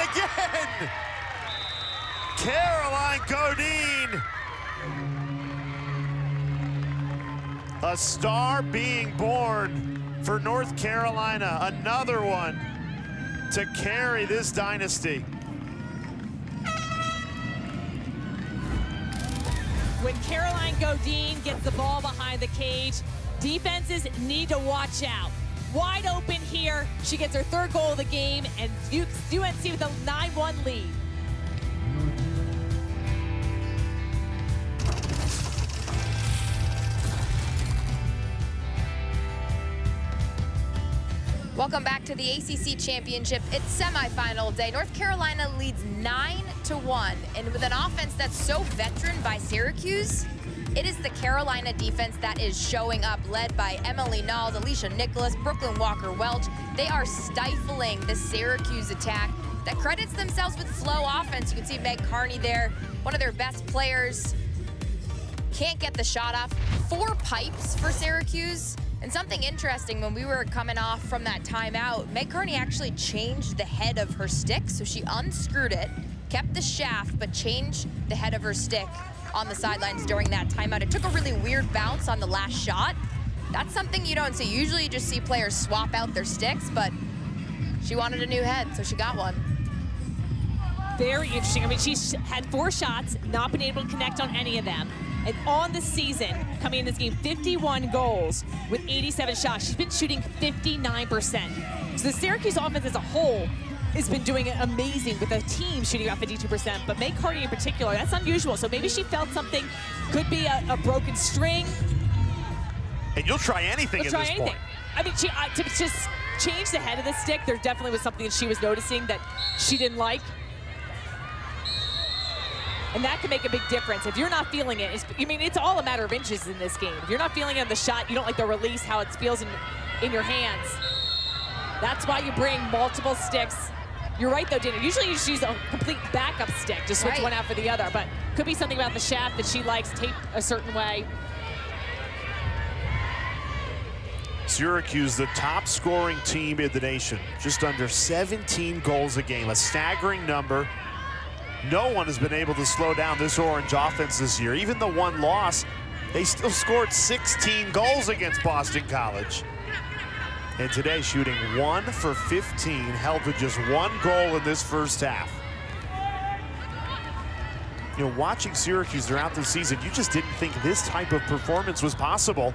Again! Caroline Godine. A star being born for North Carolina. Another one to carry this dynasty.
When Caroline Godine gets the ball behind the cage, defenses need to watch out. Wide open here. She gets her 3rd goal of the game, and UNC with a 9-1 lead.
Welcome back to the ACC Championship. It's semifinal day. North Carolina leads 9-1, and with an offense that's so veteran by Syracuse, it is the Carolina defense that is showing up, led by Emily Knowles, Alicia Nicholas, Brooklyn Walker-Welch. They are stifling the Syracuse attack that credits themselves with flow offense. You can see Meg Carney there, one of their best players. Can't get the shot off. 4 pipes for Syracuse. And something interesting, when we were coming off from that timeout, Meg Carney actually changed the head of her stick. So she unscrewed it, kept the shaft, but changed the head of her stick on the sidelines during that timeout. It took a really weird bounce on the last shot. That's something you don't see. Usually you just see players swap out their sticks, but she wanted a new head, so she got one.
Very interesting. I mean, she's had 4 shots, not been able to connect on any of them. And on the season, coming in this game, 51 goals with 87 shots. She's been shooting 59%. So the Syracuse offense as a whole has been doing amazing with a team shooting about 52%, but Meg Carney in particular, that's unusual. So maybe she felt something, could be a broken string.
And you'll try anything at this point.
I mean, to just change the head of the stick, there definitely was something that she was noticing that she didn't like. And that can make a big difference. If you're not feeling it, I mean, it's all a matter of inches in this game. If you're not feeling it in the shot, you don't like the release, how it feels in your hands. That's why you bring multiple sticks. You're right, though, Dana. Usually you just use a complete backup stick, just switch one out for the other. But could be something about the shaft that she likes taped a certain way.
Syracuse, the top scoring team in the nation. Just under 17 goals a game, a staggering number. No one has been able to slow down this Orange offense this year. Even the one loss, they still scored 16 goals against Boston College. And today, shooting 1 for 15, held to just 1 goal in this first half. You know, watching Syracuse throughout the season, you just didn't think this type of performance was possible.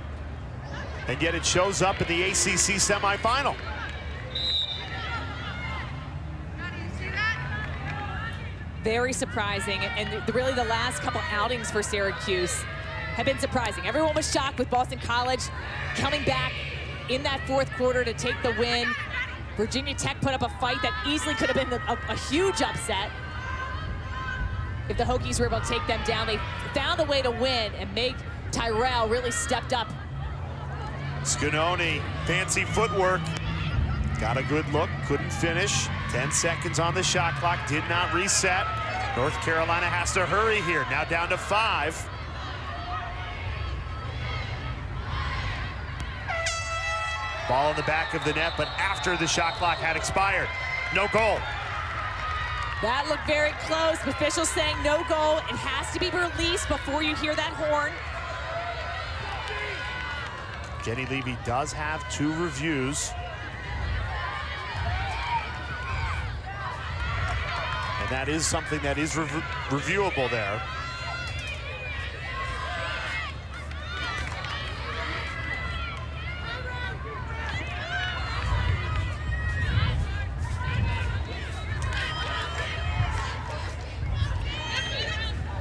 And yet it shows up in the ACC semifinal.
Very surprising, and really the last couple outings for Syracuse have been surprising. Everyone was shocked with Boston College coming back in that 4th quarter to take the win. Virginia Tech put up a fight that easily could have been a huge upset if the Hokies were able to take them down. They found a way to win, and Meg Tyrell really stepped up.
Scanoni, fancy footwork. Got a good look, couldn't finish. 10 seconds on the shot clock, did not reset. North Carolina has to hurry here, now down to 5. Ball in the back of the net, but after the shot clock had expired. No goal.
That looked very close. Officials saying no goal. It has to be released before you hear that horn.
Jenny Levy does have 2 reviews. And that is something that is reviewable there.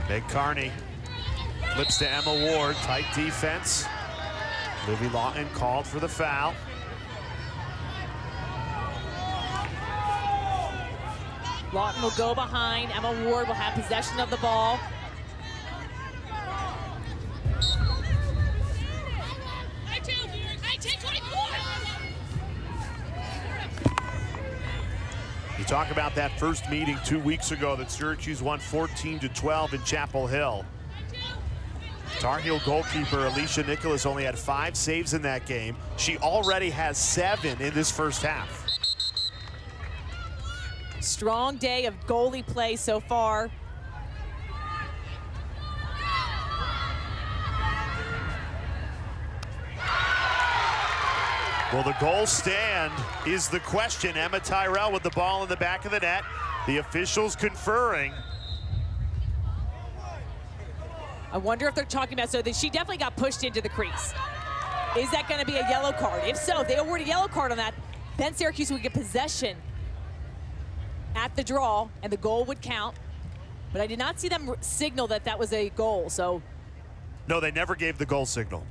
Meg Carney flips to Emma Ward, tight defense. Livy Lawton called for the foul.
Lawton will go behind. Emma Ward will have possession of the ball.
You talk about that first meeting 2 weeks ago that Syracuse won 14-12 in Chapel Hill. Tar Heel goalkeeper Alicia Nicholas only had 5 saves in that game. She already has 7 in this first half.
Strong day of goalie play so far.
Will the goal stand is the question. Emma Tyrell with the ball in the back of the net. The officials conferring.
I wonder if they're talking about, so that she definitely got pushed into the crease. Is that going to be a yellow card? If so, if they award a yellow card on that, then Syracuse would get possession at the draw, and the goal would count. But I did not see them signal that that was a goal, so.
No, they never gave the goal signal.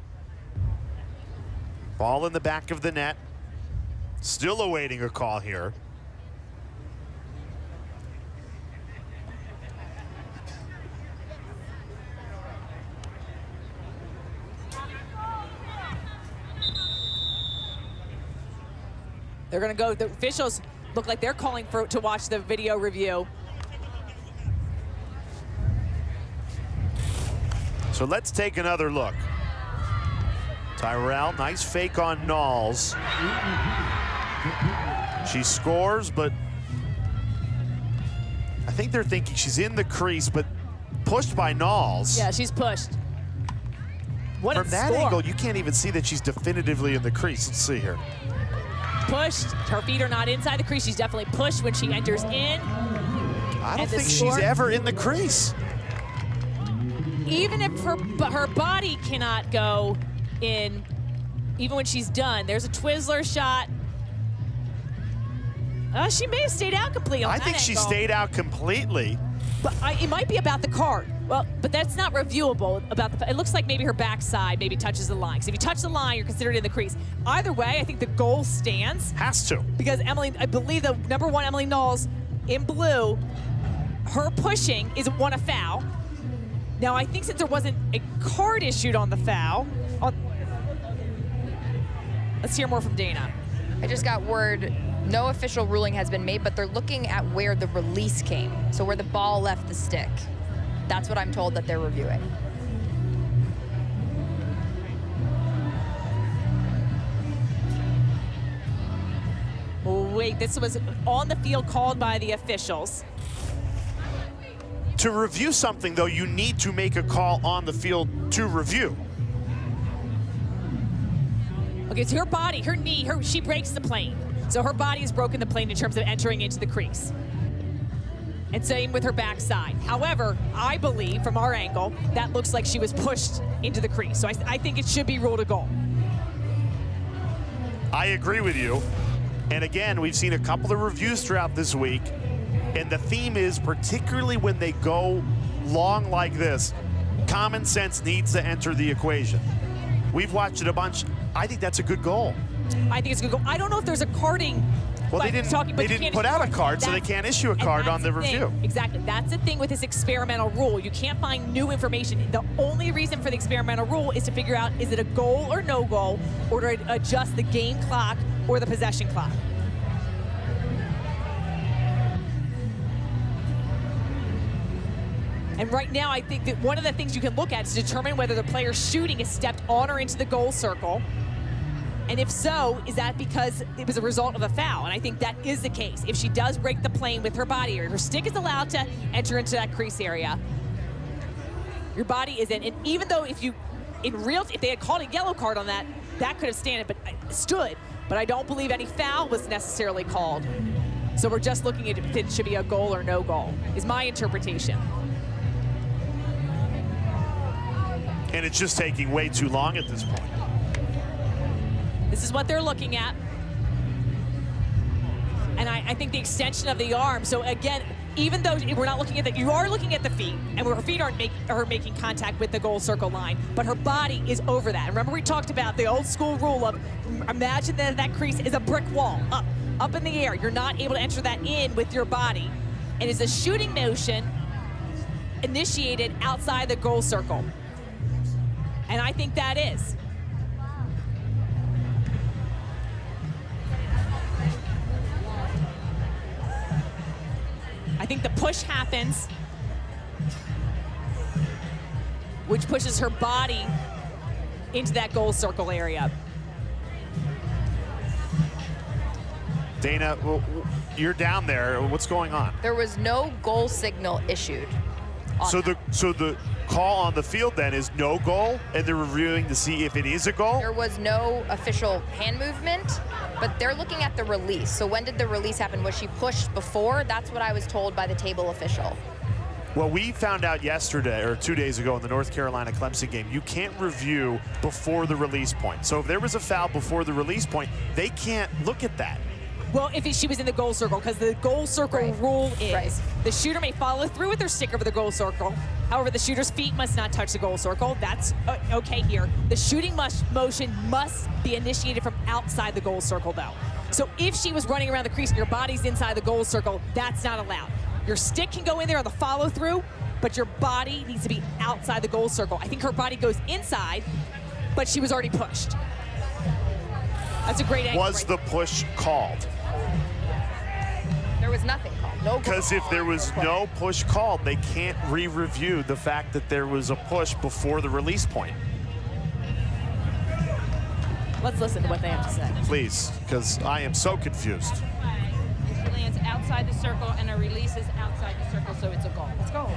Ball in the back of the net. Still awaiting a call here.
They're going to go, the officials look like they're calling to watch the video review.
So let's take another look. Tyrell, nice fake on Knowles. She scores, but I think they're thinking she's in the crease, but pushed by Knowles.
Yeah, she's pushed. What
From that angle, you can't even see that she's definitively in the crease. Let's see here.
Pushed. Her feet are not inside the crease. She's definitely pushed when she enters in.
I don't think she's ever in the crease.
Even if her body cannot go in, even when she's done. There's a Twizzler shot. She may have stayed out completely on that
I think she
angle.
stayed out completely.
But it might be about the card. Well, but that's not reviewable. It looks like maybe her backside maybe touches the line. So if you touch the line, you're considered in the crease. Either way, I think the goal stands.
Has to.
Because Emily, I believe the #1 Emily Knowles in blue, her pushing is a foul. Now I think since there wasn't a card issued on the foul, let's hear more from Dana.
I just got word no official ruling has been made, but they're looking at where the release came, so where the ball left the stick. That's what I'm told that they're reviewing.
Wait, this was on the field called by the officials.
To review something, though, you need to make a call on the field to review.
Okay, so her body, her knee, she breaks the plane. So her body has broken the plane in terms of entering into the crease. And same with her backside. However, I believe from our angle, that looks like she was pushed into the crease. So I think it should be ruled a goal.
I agree with you. And again, we've seen a couple of reviews throughout this week. And the theme is, particularly when they go long like this, common sense needs to enter the equation. We've watched it a bunch. I think that's a good goal.
I think it's a good goal. I don't know if there's a carding.
Well, they didn't put out a card, so they can't issue a card on the review.
Exactly. That's the thing with this experimental rule. You can't find new information. The only reason for the experimental rule is to figure out, is it a goal or no goal, or to adjust the game clock or the possession clock. And right now, I think that one of the things you can look at is determine whether the player shooting is stepped on or into the goal circle. And if so, is that because it was a result of a foul? And I think that is the case. If she does break the plane with her body, or her stick is allowed to enter into that crease area, your body is in. And even though if they had called a yellow card on that, that could have stood. But I don't believe any foul was necessarily called. So we're just looking at if it should be a goal or no goal, is my interpretation.
And it's just taking way too long at this point.
This is what they're looking at. And I think the extension of the arm, so again, even though we're not looking at that, you are looking at the feet, and her feet aren't making contact with the goal circle line, but her body is over that. Remember, we talked about the old school rule of imagine that crease is a brick wall, up in the air. You're not able to enter that in with your body. And it's a shooting motion initiated outside the goal circle. And I think that is. I think the push happens, which pushes her body into that goal circle area.
Dana, you're down there. What's going on?
There was no goal signal issued.
So the call on the field then is no goal, and they're reviewing to see if it is a goal?
There was no official hand movement, but they're looking at the release. So when did the release happen? Was she pushed before? That's what I was told by the table official.
Well, we found out yesterday, or 2 days ago in the North Carolina-Clemson game, you can't review before the release point. So if there was a foul before the release point, they can't look at that.
Well, if she was in the goal circle, because the goal circle rule is the shooter may follow through with their stick over the goal circle. However, the shooter's feet must not touch the goal circle. That's okay here. The shooting motion must be initiated from outside the goal circle, though. So if she was running around the crease and your body's inside the goal circle, that's not allowed. Your stick can go in there on the follow through, but your body needs to be outside the goal circle. I think her body goes inside, but she was already pushed. That's a great angle.
Was the push called?
There was nothing called. No.
Because if there was no push called, they can't re-review the fact that there was a push before the release point.
Let's listen to what they have to say.
Please, because I am so confused.
She lands outside the circle and a release is outside the circle, so it's a goal. Let's go. Goal.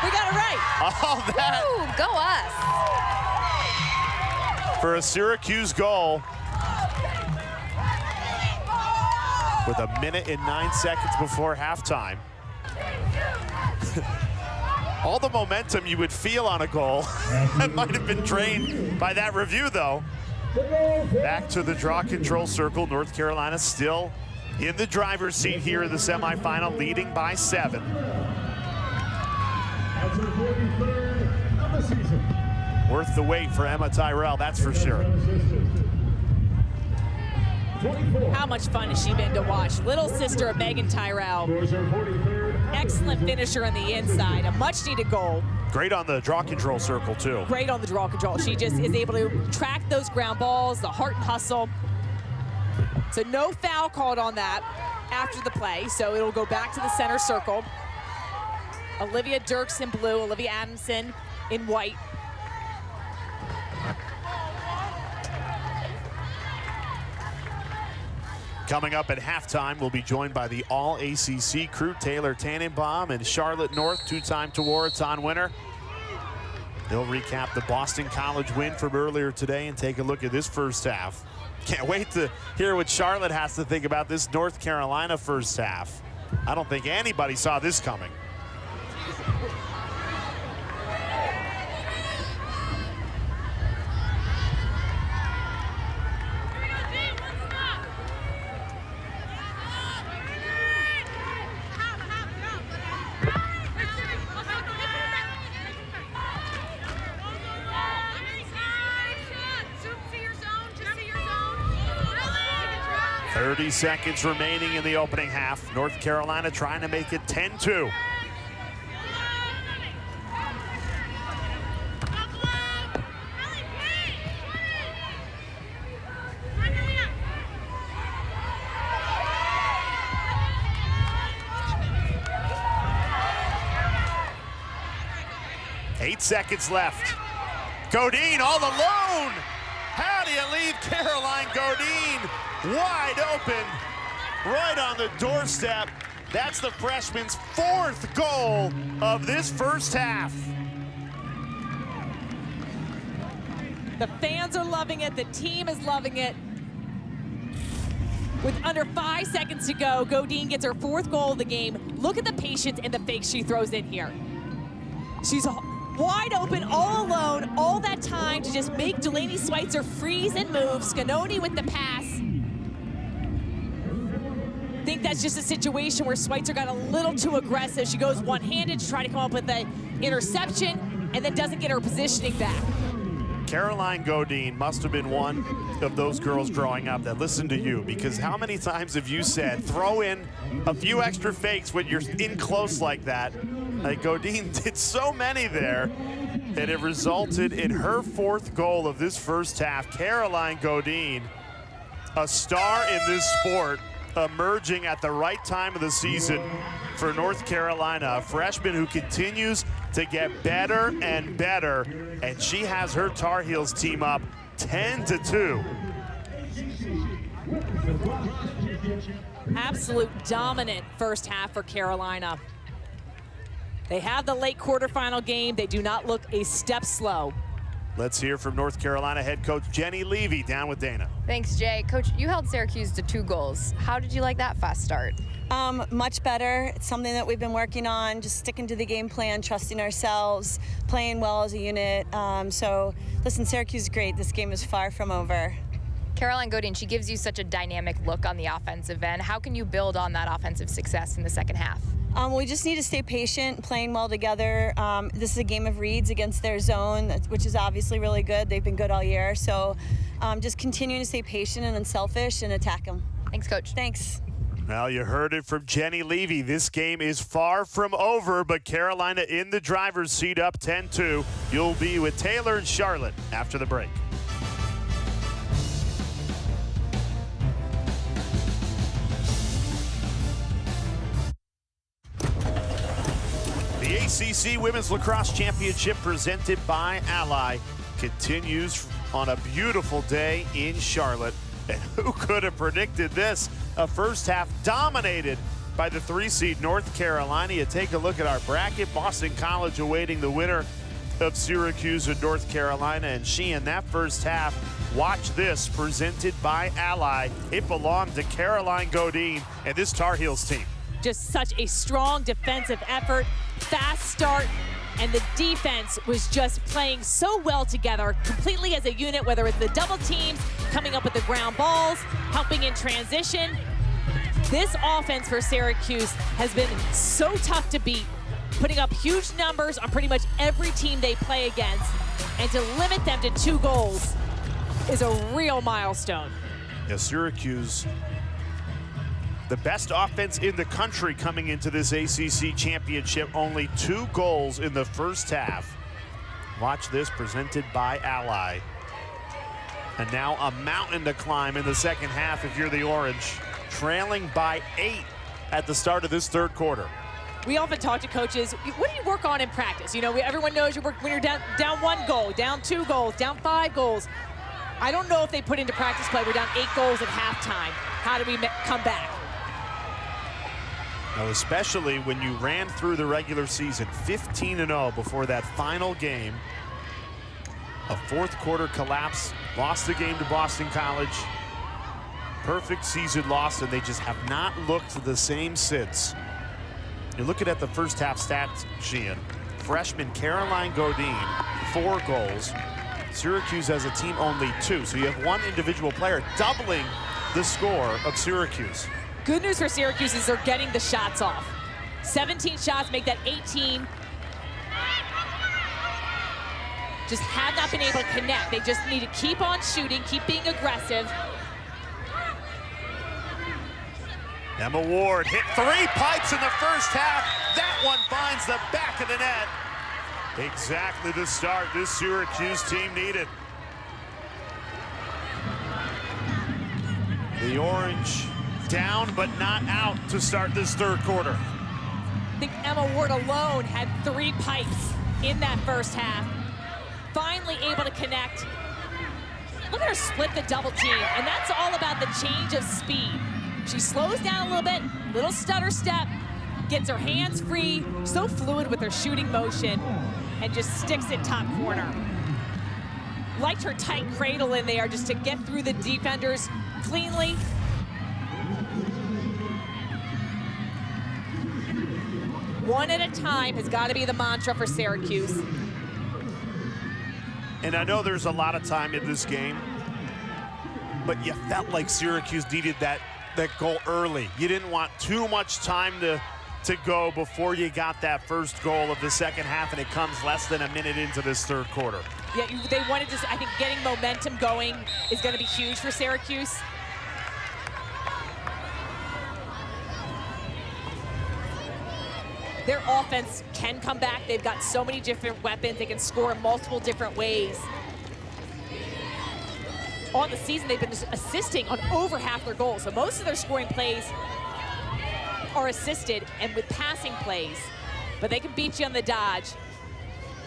We got it right.
All that.
Ooh, go us.
For a Syracuse goal. With 1 minute and 9 seconds before halftime. All the momentum you would feel on a goal that might have been drained by that review, though. Back to the draw control circle. North Carolina still in the driver's seat here in the semifinal, leading by 7.
That's her 43rd of the season.
Worth the wait for Emma Tyrell, that's for sure.
How much fun has she been to watch? Little sister of Megan Tyrell. Excellent finisher on the inside. A much-needed goal.
Great on the draw control circle, too.
Great on the draw control. She just is able to track those ground balls, the heart and hustle. So no foul called on that after the play, so it'll go back to the center circle. Olivia Dirks in blue, Olivia Adamson in white.
Coming up at halftime, we'll be joined by the All-ACC crew, Taylor Tannenbaum and Charlotte North, two-time Tewaaraton winner. They'll recap the Boston College win from earlier today and take a look at this first half. Can't wait to hear what Charlotte has to think about this North Carolina first half. I don't think anybody saw this coming. .30 seconds remaining in the opening half. North Carolina trying to make it 10-2. Eight seconds left. Godine all alone. How do you breathe. Caroline Godine wide open, right on the doorstep. That's the freshman's 4th goal of this first half.
The fans are loving it. The team is loving it. With under 5 seconds to go, Godine gets her 4th goal of the game. Look at the patience and the fakes she throws in here. She's wide open, all alone, all that time to just make Delaney Schweitzer freeze and move. Scanoni with the pass. I think that's just a situation where Schweitzer got a little too aggressive. She goes one-handed to try to come up with an interception and then doesn't get her positioning back.
Caroline Godine must have been one of those girls growing up that listened to you, because how many times have you said, throw in a few extra fakes when you're in close like that? Like Godine did so many there, and it resulted in her 4th goal of this first half. Caroline Godine, a star in this sport, emerging at the right time of the season for North Carolina, a freshman who continues to get better and better, and she has her Tar Heels team up 10-2.
Absolute dominant first half for Carolina. They have the late quarterfinal game. They do not look a step slow.
Let's hear from North Carolina head coach Jenny Levy down with Dana.
Thanks, Jay. Coach, you held Syracuse to 2 goals. How did you like that fast start?
Much better. It's something that we've been working on, just sticking to the game plan, trusting ourselves, playing well as a unit. So, listen, Syracuse is great. This game is far from over.
Caroline Godine, she gives you such a dynamic look on the offensive end. How can you build on that offensive success in the second half?
We just need to stay patient, playing well together. This is a game of reads against their zone, which is obviously really good. They've been good all year. So just continuing to stay patient and unselfish and attack them.
Thanks, Coach.
Thanks.
Well, you heard it from Jenny Levy. This game is far from over, but Carolina in the driver's seat up 10-2. You'll be with Taylor and Charlotte after the break. The ACC Women's Lacrosse Championship presented by Ally continues on a beautiful day in Charlotte. And who could have predicted this? A first half dominated by the 3-seed North Carolina. You take a look at our bracket. Boston College awaiting the winner of Syracuse and North Carolina. And she in that first half, watch this, presented by Ally. It belonged to Caroline Godine and this Tar Heels team.
Just such a strong defensive effort, fast start, and the defense was just playing so well together, completely as a unit, whether it's the double teams, coming up with the ground balls, helping in transition. This offense for Syracuse has been so tough to beat, putting up huge numbers on pretty much every team they play against, and to limit them to 2 goals is a real milestone.
Yeah, Syracuse, the best offense in the country coming into this ACC championship, only 2 goals in the first half. Watch this, presented by Ally. And now a mountain to climb in the second half if you're the Orange, trailing by 8 at the start of this third quarter.
We often talk to coaches, what do you work on in practice? You know, everyone knows you work when you're down 1 goal, down 2 goals, down 5 goals. I don't know if they put into practice play, we're down 8 goals at halftime. How do we come back?
Now, especially when you ran through the regular season 15-0 before that final game. A fourth quarter collapse, lost the game to Boston College. Perfect season loss, and they just have not looked the same since. You're looking at the first half stats, Sheehan. Freshman Caroline Godine, 4 goals. Syracuse as a team only 2. So you have 1 individual player doubling the score of Syracuse.
Good news for Syracuse is they're getting the shots off. 17 shots, make that 18. Just have not been able to connect. They just need to keep on shooting, keep being aggressive.
Emma Ward hit 3 pipes in the first half. That one finds the back of the net. Exactly the start this Syracuse team needed. The Orange down but not out to start this third quarter.
I think Emma Ward alone had 3 pipes in that first half. Finally able to connect. look at her split the double team, and that's all about the change of speed. She slows down a little bit, little stutter step, gets her hands free, so fluid with her shooting motion, and just sticks it top corner. Liked her tight cradle in there just to get through the defenders cleanly. One at a time has got to be the mantra for Syracuse.
And I know there's a lot of time in this game, but you felt like Syracuse needed that goal early. You didn't want too much time to go before you got that first goal of the second half, and it comes less than a minute into this third quarter.
Yeah, they wanted to, I think getting momentum going is going to be huge for Syracuse. Their offense can come back. They've got so many different weapons. They can score in multiple different ways. On the season, they've been assisting on over half their goals. So most of their scoring plays are assisted and with passing plays. But they can beat you on the dodge.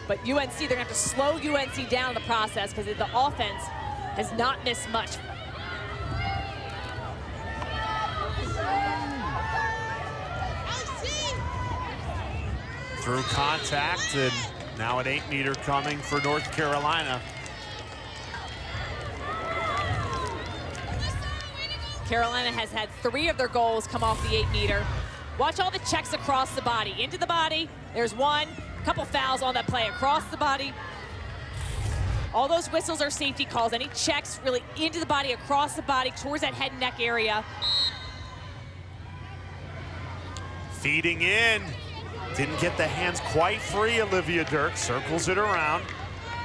But UNC, they're gonna have to slow UNC down in the process because the offense has not missed much.
Through contact, and now an 8-meter coming for North Carolina.
Carolina has had 3 of their goals come off the 8-meter. Watch all the checks across the body. Into the body, there's one. Couple fouls on that play across the body. All those whistles are safety calls. Any checks really into the body, across the body, towards that head and neck area.
Feeding in. Didn't get the hands quite free, Olivia Dirk. Circles it around.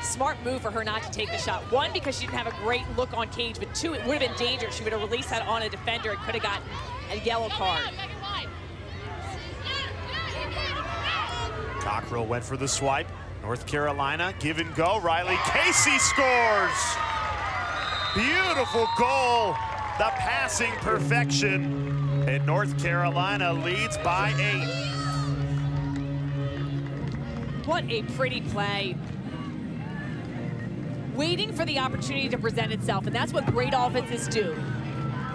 Smart move for her not to take the shot. 1, because she didn't have a great look on Cage, but 2, it would have been dangerous. She would have released that on a defender and could have gotten a yellow card.
Cockrell went for the swipe. North Carolina, give and go. Riley Casey scores! Beautiful goal. The passing perfection. And North Carolina leads by 8.
What a pretty play. Waiting for the opportunity to present itself, and that's what great offenses do.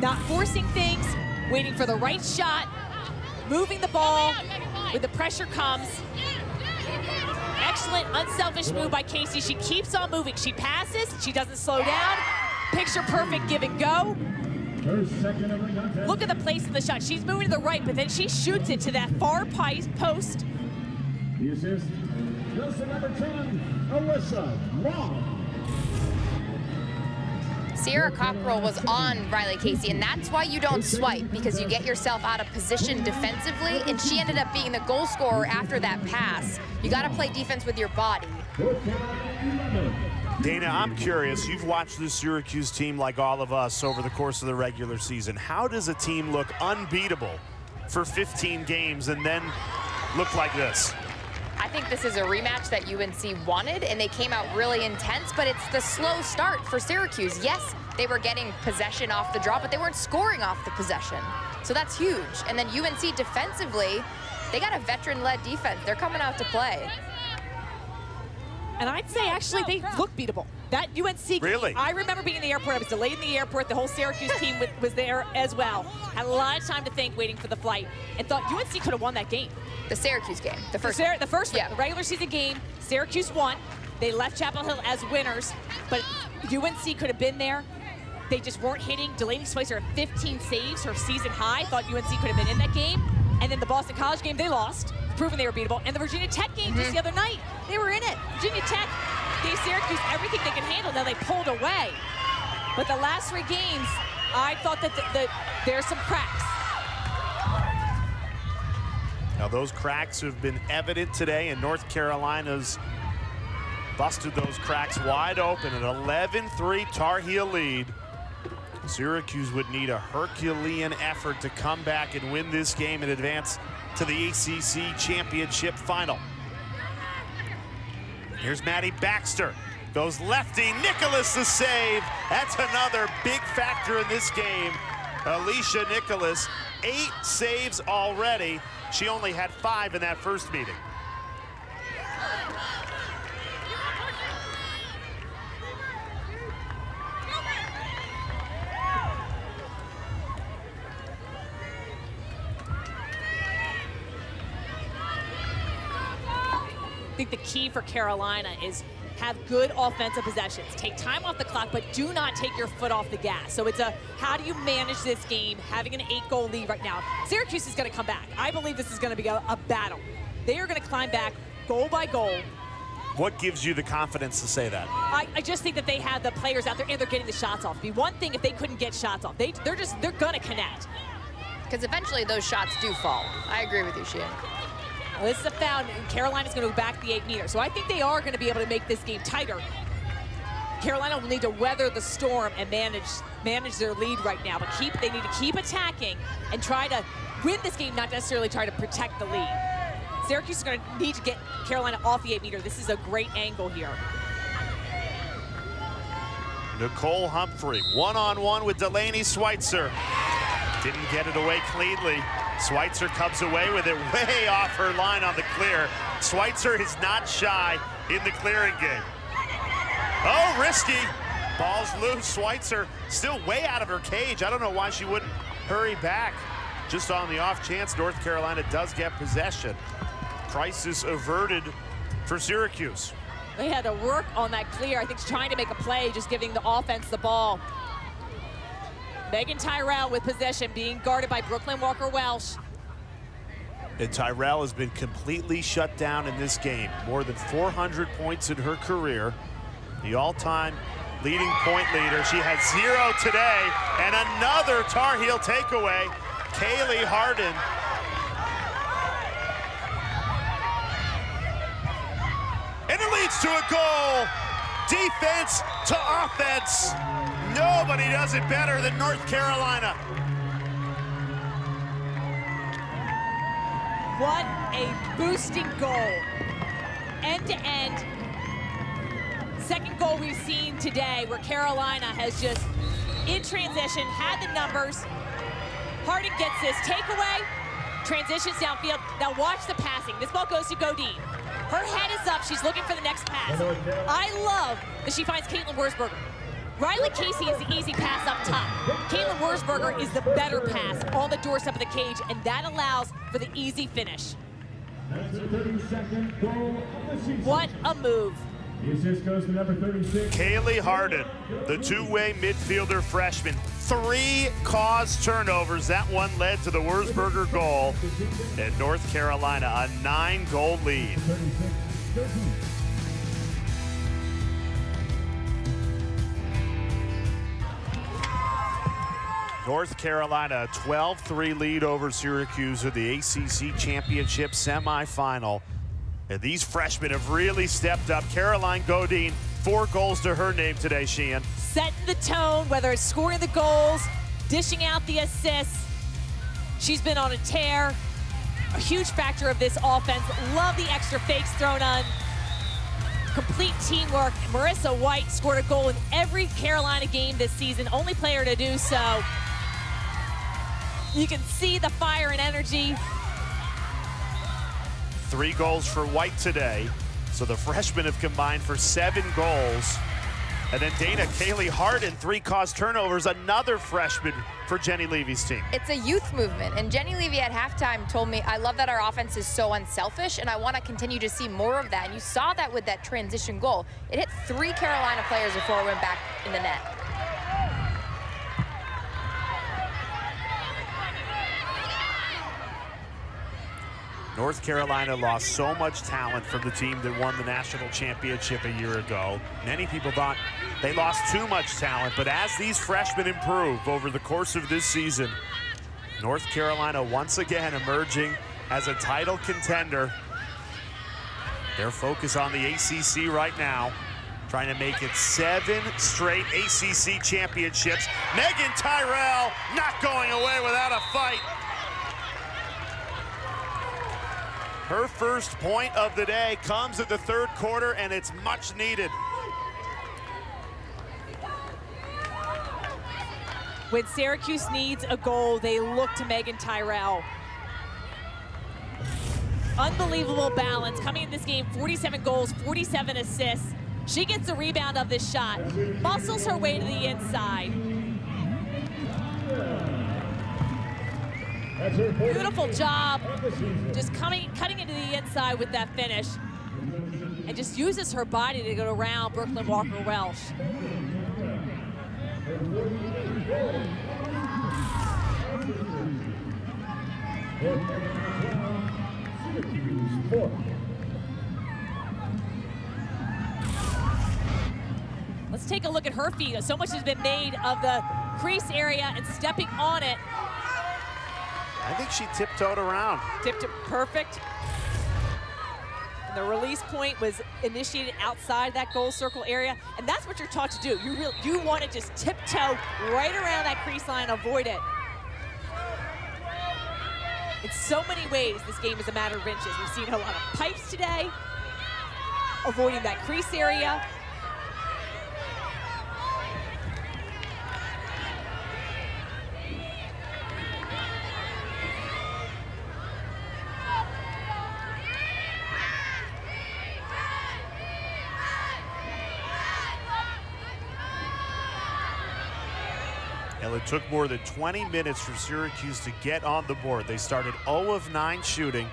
Not forcing things, waiting for the right shot, moving the ball when the pressure comes. Excellent, unselfish move by Casey. She keeps on moving. She passes, she doesn't slow down. Picture perfect give and go. Look at the place of the shot. She's moving to the right, but then she shoots it to that far post.
The assist goes to number 10, Alyssa Long.
Sierra Cockrell was on Riley Casey, and that's why you don't swipe, because you get yourself out of position defensively, and she ended up being the goal scorer after that pass. You got to play defense with your body.
Dana, I'm curious. You've watched this Syracuse team like all of us over the course of the regular season. How does a team look unbeatable for 15 games and then look like this?
I think this is a rematch that UNC wanted, and they came out really intense, but it's the slow start for Syracuse. Yes, they were getting possession off the draw, but they weren't scoring off the possession. So that's huge. And then UNC defensively, they got a veteran-led defense. They're coming out to play.
And I'd say, actually, they look beatable. That UNC,
really?
I remember being in the airport. I was delayed in the airport. The whole Syracuse team was there as well. Had a lot of time to think waiting for the flight, and thought UNC could have won that game.
The Syracuse game, the first
one,
yeah.
The regular season game, Syracuse won. They left Chapel Hill as winners, but UNC could have been there. They just weren't hitting. Delaney Spicer had 15 saves, her season high. Thought UNC could have been in that game. And then the Boston College game, they lost, proving they were beatable. And the Virginia Tech game just the other night, they were in it. Virginia Tech gave Syracuse everything they could handle. Now they pulled away. But the last 3 games, I thought that there's some cracks.
Now those cracks have been evident today, and North Carolina's busted those cracks wide open. An 11-3 Tar Heel lead. Syracuse would need a Herculean effort to come back and win this game and advance to the ACC championship final. Here's Maddie Baxter. Goes lefty, Nicholas the save. That's another big factor in this game. Alicia Nicholas, 8 saves already. She only had 5 in that first meeting.
think the key for Carolina is have good offensive possessions. Take time off the clock, but do not take your foot off the gas. So it's a, how do you manage this game, having an 8-goal lead right now? Syracuse is going to come back. I believe this is going to be a battle. They are going to climb back goal by goal.
What gives you the confidence to say that?
I just think that they have the players out there and they're getting the shots off. It'd be one thing if they couldn't get shots off. They're going to connect.
Because eventually those shots do fall. I agree with you, Sheehan.
Well, this is a foul, and Carolina's going to go back the 8-meter. So I think they are going to be able to make this game tighter. Carolina will need to weather the storm and manage their lead right now. But they need to keep attacking and try to win this game, not necessarily try to protect the lead. Syracuse is going to need to get Carolina off the 8-meter. This is a great angle here.
Nicole Humphrey, one-on-one with Delaney Schweitzer. Didn't get it away cleanly. Schweitzer comes away with it way off her line on the clear. Schweitzer is not shy in the clearing game. Oh, risky. Ball's loose. Schweitzer still way out of her cage. I don't know why she wouldn't hurry back. Just on the off chance, North Carolina does get possession. Crisis averted for Syracuse.
They had to work on that clear. I think she's trying to make a play, just giving the offense the ball. Megan Tyrell with possession, being guarded by Brooklyn Walker-Welsh.
And Tyrell has been completely shut down in this game. More than 400 points in her career. The all-time leading point leader. She had 0 today. And another Tar Heel takeaway. Kaylee Harden. And it leads to a goal. Defense to offense. Nobody does it better than North Carolina.
What a boosting goal. End to end. Second goal we've seen today where Carolina has just, in transition, had the numbers. Harden gets this takeaway, transitions downfield. Now watch the passing. This ball goes to Godin. Her head is up. She's looking for the next pass. I love that she finds Caitlin Wurzberger. Riley Casey is the easy pass up top. Caitlin Wurzberger is the better pass on the doorstep of the cage, and that allows for the easy finish.
That's the 32nd goal of the season.
What a move.
The assist goes to number 36.
Kaylee Harden, the two-way midfielder freshman. 3 caused turnovers. That one led to the Wurzberger goal. And North Carolina, a 9-goal lead.
36-13.
North Carolina, a 12-3 lead over Syracuse in the ACC Championship semifinal. And these freshmen have really stepped up. Caroline Godin, 4 goals to her name today, Sheehan.
Setting the tone, whether it's scoring the goals, dishing out the assists. She's been on a tear. A huge factor of this offense. Love the extra fakes thrown on. Complete teamwork. Marissa White scored a goal in every Carolina game this season. Only player to do so. You can see the fire and energy.
3 goals for White today. So the freshmen have combined for 7 goals. And then Dana, Kaylee Harden, 3 caused turnovers, another freshman for Jenny Levy's team.
It's a youth movement, and Jenny Levy at halftime told me, I love that our offense is so unselfish, and I want to continue to see more of that. And you saw that with that transition goal. It hit 3 Carolina players before it went back in the net.
North Carolina lost so much talent from the team that won the national championship a year ago. Many people thought they lost too much talent, but as these freshmen improve over the course of this season, North Carolina once again emerging as a title contender. Their focus on the ACC right now, trying to make it 7 straight ACC championships. Megan Tyrell not going away without a fight. Her first point of the day comes at the 3rd quarter, and it's much needed.
When Syracuse needs a goal, they look to Megan Tyrell. Unbelievable balance. Coming in this game, 47 goals, 47 assists. She gets the rebound of this shot, muscles her way to the inside. Beautiful job, just cutting into the inside with that finish. and just uses her body to go around Brooklyn Walker-Welsh. Let's take a look at her feet. So much has been made of the crease area and stepping on it.
I think she tiptoed around.
Tipped it perfect. And the release point was initiated outside that goal circle area, and that's what you're taught to do. You want to just tiptoe right around that crease line, avoid it. In so many ways, this game is a matter of inches. We've seen a lot of pipes today, avoiding that crease area.
Well, it took more than 20 minutes for Syracuse to get on the board. They started 0 of 9 shooting.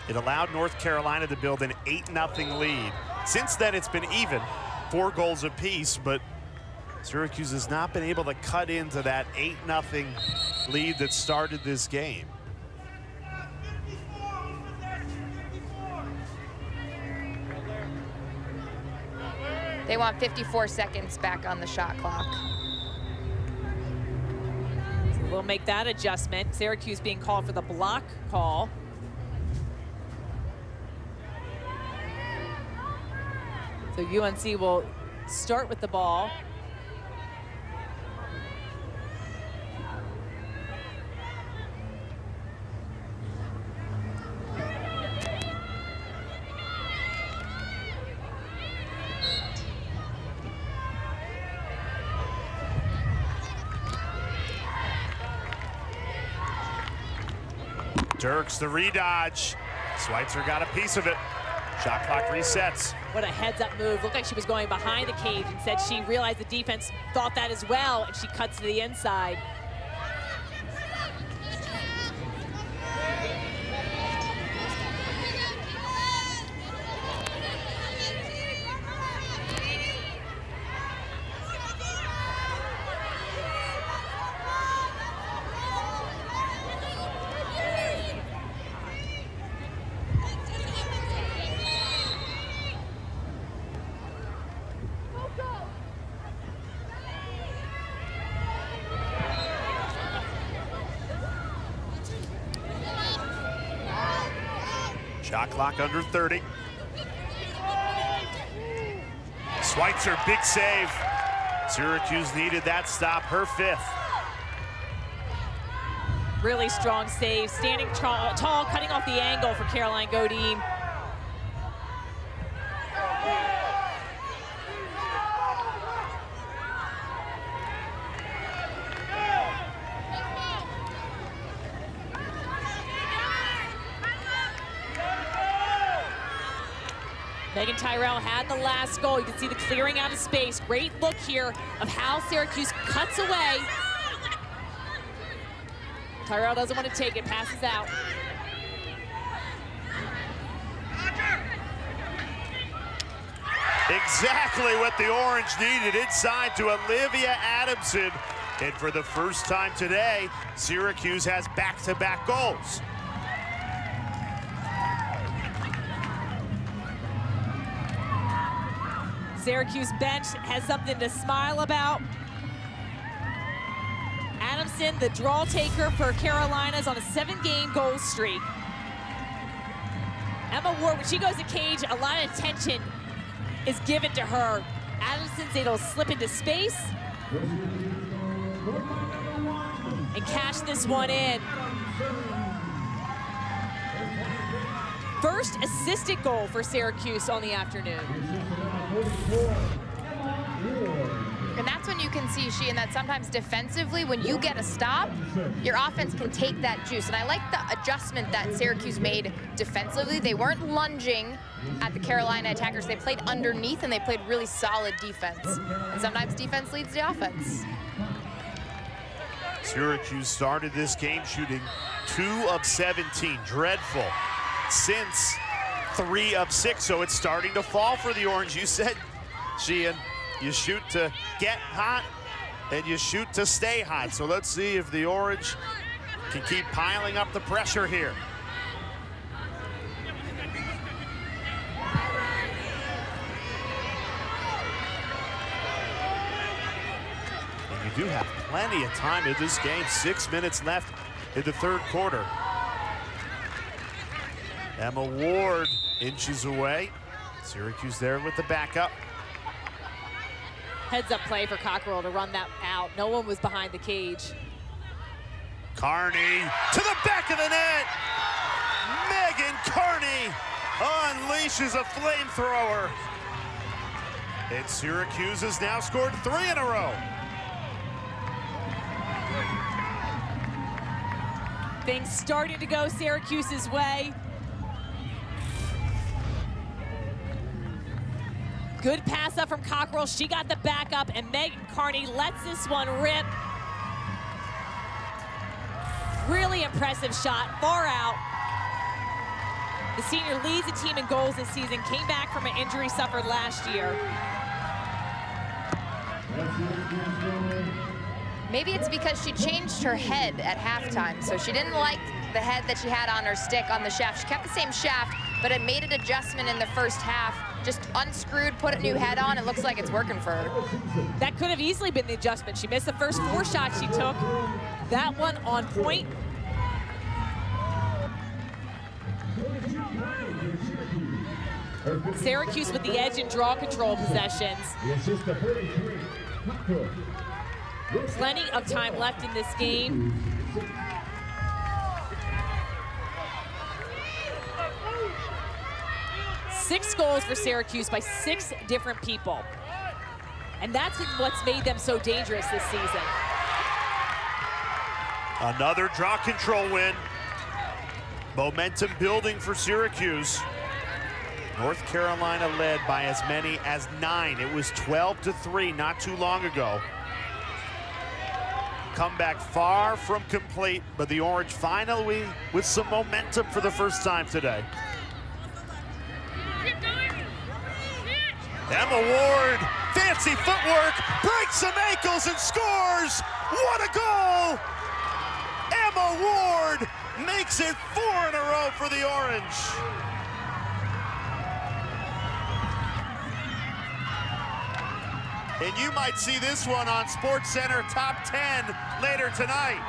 It allowed North Carolina to build an 8-0 lead. Since then, it's been even, 4 goals apiece, but Syracuse has not been able to cut into that 8-0 lead that started this game.
They want 54 seconds back on the shot clock.
We'll make that adjustment. Syracuse being called for the block call. So UNC will start with the ball.
Dirks, the redodge. Schweitzer got a piece of it. Shot clock resets.
What a heads-up move. Looked like she was going behind the cage. Instead, she realized the defense thought that as well, and she cuts to the inside.
Shot clock under 30. Schweitzer, big save. Syracuse needed that stop, her 5th.
Really strong save, standing tall, cutting off the angle for Caroline Godine. Megan Tyrell had the last goal. You can see the clearing out of space. Great look here of how Syracuse cuts away. Tyrell doesn't want to take it, passes out.
Exactly what the Orange needed, inside to Olivia Adamson. And for the first time today, Syracuse has back-to-back goals.
Syracuse bench has something to smile about. Adamson, the draw taker for Carolina, is on a 7-game goal streak. Emma Ward, when she goes to cage, a lot of attention is given to her. Adamson's able to slip into space and cash this one in. First assisted goal for Syracuse on the afternoon.
And that's when you can see, Sheehan, that sometimes defensively, when you get a stop, your offense can take that juice. And I like the adjustment that Syracuse made defensively. They weren't lunging at the Carolina attackers. They played underneath, and they played really solid defense. And sometimes defense leads the offense.
Syracuse started this game shooting 2 of 17. Dreadful. Since 3 of 6, so it's starting to fall for the Orange. You said, Sheehan, you shoot to get hot and you shoot to stay hot. So let's see if the Orange can keep piling up the pressure here. And you do have plenty of time in this game. 6 minutes left in the third quarter. Emma Ward inches away. Syracuse there with the backup.
Heads-up play for Cockrell to run that out. No one was behind the cage.
Carney to the back of the net. Megan Carney unleashes a flamethrower. And Syracuse has now scored 3 in a row.
Things starting to go Syracuse's way. Good pass up from Cockrell. She got the backup, and Megan Carney lets this one rip. Really impressive shot, far out. The senior leads the team in goals this season, came back from an injury suffered last year.
Maybe it's because she changed her head at halftime, so she didn't like the head that she had on her stick on the shaft. She kept the same shaft, but it made an adjustment in the first half. Just unscrewed, put a new head on. It looks like it's working for her.
That could have easily been the adjustment. She missed the first 4 shots she took. That one on point. Syracuse with the edge in draw control possessions. Plenty of time left in this game. Six goals for Syracuse by 6 different people. And that's what's made them so dangerous this season.
Another draw control win. Momentum building for Syracuse. North Carolina led by as many as 9. It was 12-3 not too long ago. Comeback far from complete, but the Orange finally with some momentum for the first time today. Emma Ward, fancy footwork, breaks some ankles and scores. What a goal! Emma Ward makes it 4 in a row for the Orange. And you might see this one on SportsCenter Top 10 later tonight.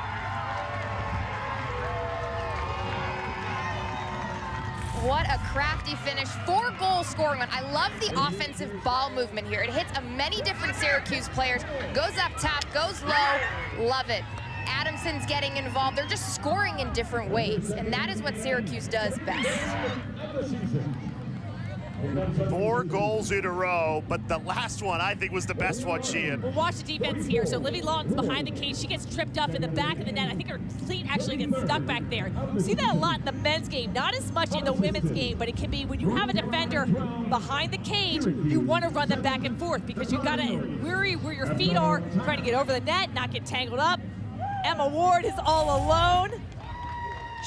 What a crafty finish. 4 goal scoring one. I love the offensive ball movement here. It hits many different Syracuse players. Goes up top, goes low. Love it. Adamson's getting involved. They're just scoring in different ways, and that is what Syracuse does best.
4 goals in a row, but the last one I think was the best one, Sheehan.
We'll watch the defense here. So Livy Long's behind the cage. She gets tripped up in the back of the net. I think her cleat actually gets stuck back there. You see that a lot in the men's game, not as much in the women's game, but it can be when you have a defender behind the cage, you want to run them back and forth because you've got to worry where your feet are, trying to get over the net, not get tangled up. Emma Ward is all alone.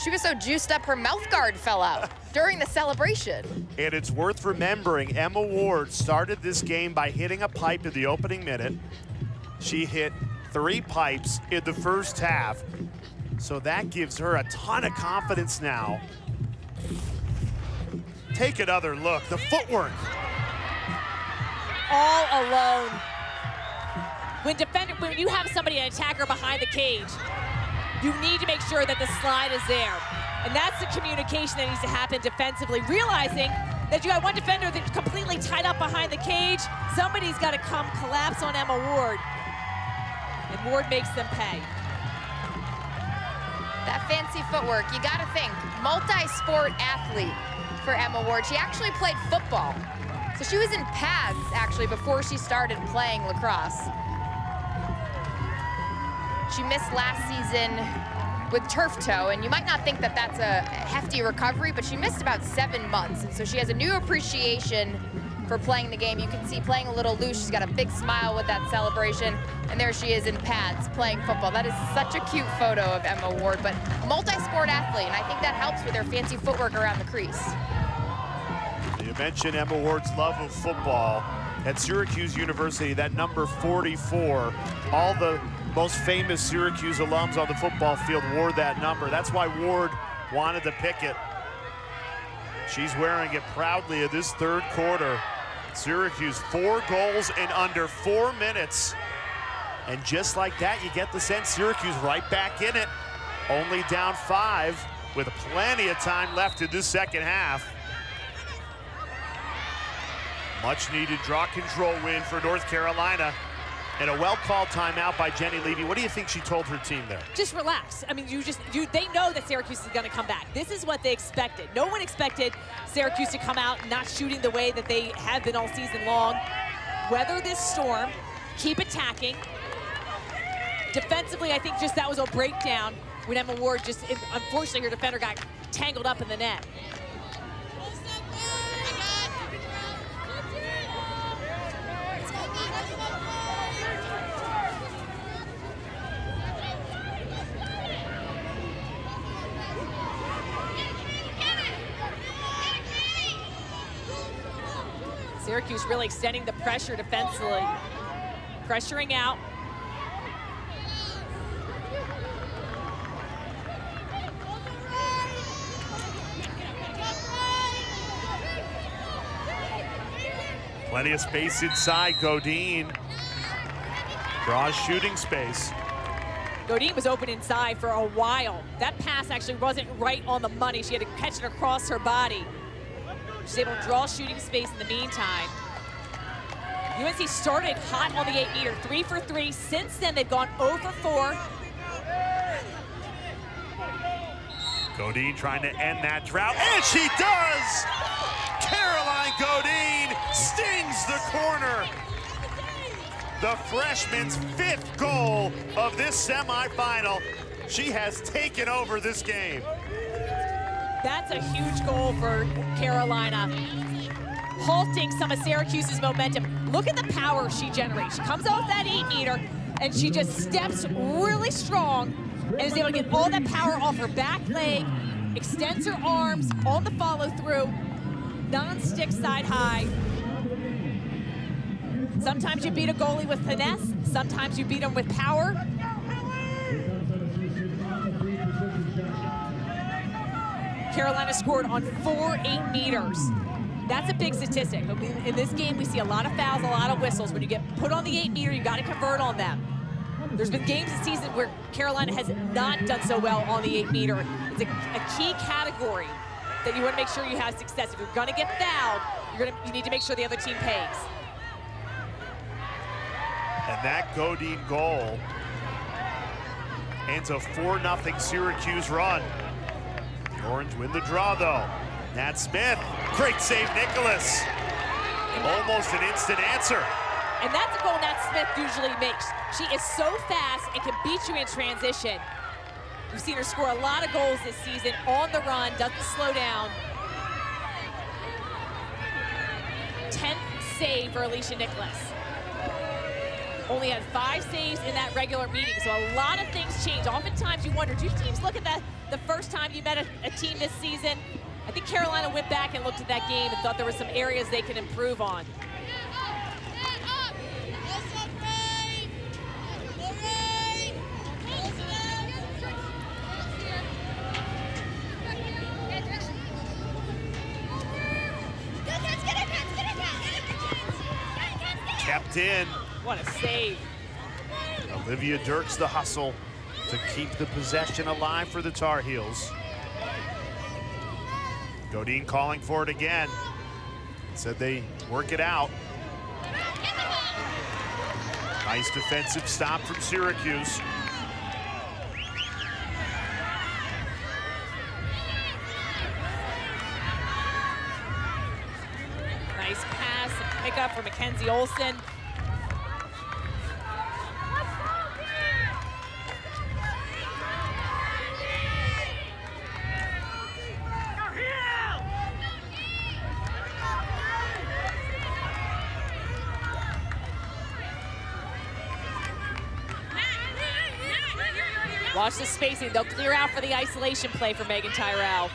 She was so juiced up, her mouth guard fell out during the celebration.
And it's worth remembering, Emma Ward started this game by hitting a pipe in the opening minute. She hit 3 pipes in the first half. So that gives her a ton of confidence now. Take another look, the footwork.
All alone. When you have somebody, an attacker behind the cage, you need to make sure that the slide is there. And that's the communication that needs to happen defensively, realizing that you got one defender that's completely tied up behind the cage. Somebody's got to come collapse on Emma Ward. And Ward makes them pay.
That fancy footwork, you got to think, multi-sport athlete for Emma Ward. She actually played football. So she was in pads, actually, before she started playing lacrosse. She missed last season with turf toe, and you might not think that that's a hefty recovery, but she missed about 7 months, and so she has a new appreciation for playing the game. You can see playing a little loose. She's got a big smile with that celebration, and there she is in pads playing football. That is such a cute photo of Emma Ward, but multi-sport athlete, and I think that helps with her fancy footwork around the crease.
You mentioned Emma Ward's love of football. At Syracuse University, that number 44, all the most famous Syracuse alums on the football field wore that number. That's why Ward wanted to pick it. She's wearing it proudly in this third quarter. Syracuse, 4 goals in under 4 minutes. And just like that, you get the sense Syracuse right back in it. Only down 5 with plenty of time left in this second half. Much needed draw control win for North Carolina. And a well-called timeout by Jenny Levy. What do you think she told her team there?
Just relax. I mean, they know that Syracuse is going to come back. This is what they expected. No one expected Syracuse to come out not shooting the way that they have been all season long. Weather this storm, keep attacking. Defensively, I think just that was a breakdown when Emma Ward unfortunately, her defender got tangled up in the net. Syracuse really extending the pressure defensively. Pressuring out.
Plenty of space inside. Godine draws shooting space.
Godine was open inside for a while. That pass actually wasn't right on the money. She had to catch it across her body. She's able to draw shooting space in the meantime. UNC started hot on the 8-meter, 3 for 3. Since then, they've gone 0 for 4.
Godine trying to end that drought, and she does! Caroline Godine stings the corner. The freshman's 5th goal of this semifinal. She has taken over this game.
That's a huge goal for Carolina, halting some of Syracuse's momentum. Look at the power she generates. She comes off that 8-meter, and she just steps really strong and is able to get all that power off her back leg, extends her arms on the follow-through, non-stick side high. Sometimes you beat a goalie with finesse, sometimes you beat them with power. Carolina scored on 4 8-meters. That's a big statistic. In this game, we see a lot of fouls, a lot of whistles. When you get put on the 8-meter, you got to convert on them. There's been games this season where Carolina has not done so well on the 8-meter. It's a key category that you want to make sure you have success. If you're going to get fouled, you need to make sure the other team pays.
And that Godine goal ends a 4-0 Syracuse run. The Orange win the draw, though. Nat Smith, great save, Nicholas. Almost an instant answer.
And that's a goal Nat Smith usually makes. She is so fast and can beat you in transition. We've seen her score a lot of goals this season on the run, doesn't slow down. 10th save for Alicia Nicholas. Only had 5 saves in that regular meeting, so a lot of things change. Oftentimes you wonder, do teams look at the first time you met a team this season? I think Carolina went back and looked at that game and thought there were some areas they could improve on.
Kept in.
What a save.
Olivia Dirks the hustle to keep the possession alive for the Tar Heels. Godine calling for it again. Said they work it out. Nice defensive stop from Syracuse.
Nice pass and pickup for Mackenzie Olsen. Watch the spacing. They'll clear out for the isolation play for Megan Tyrell.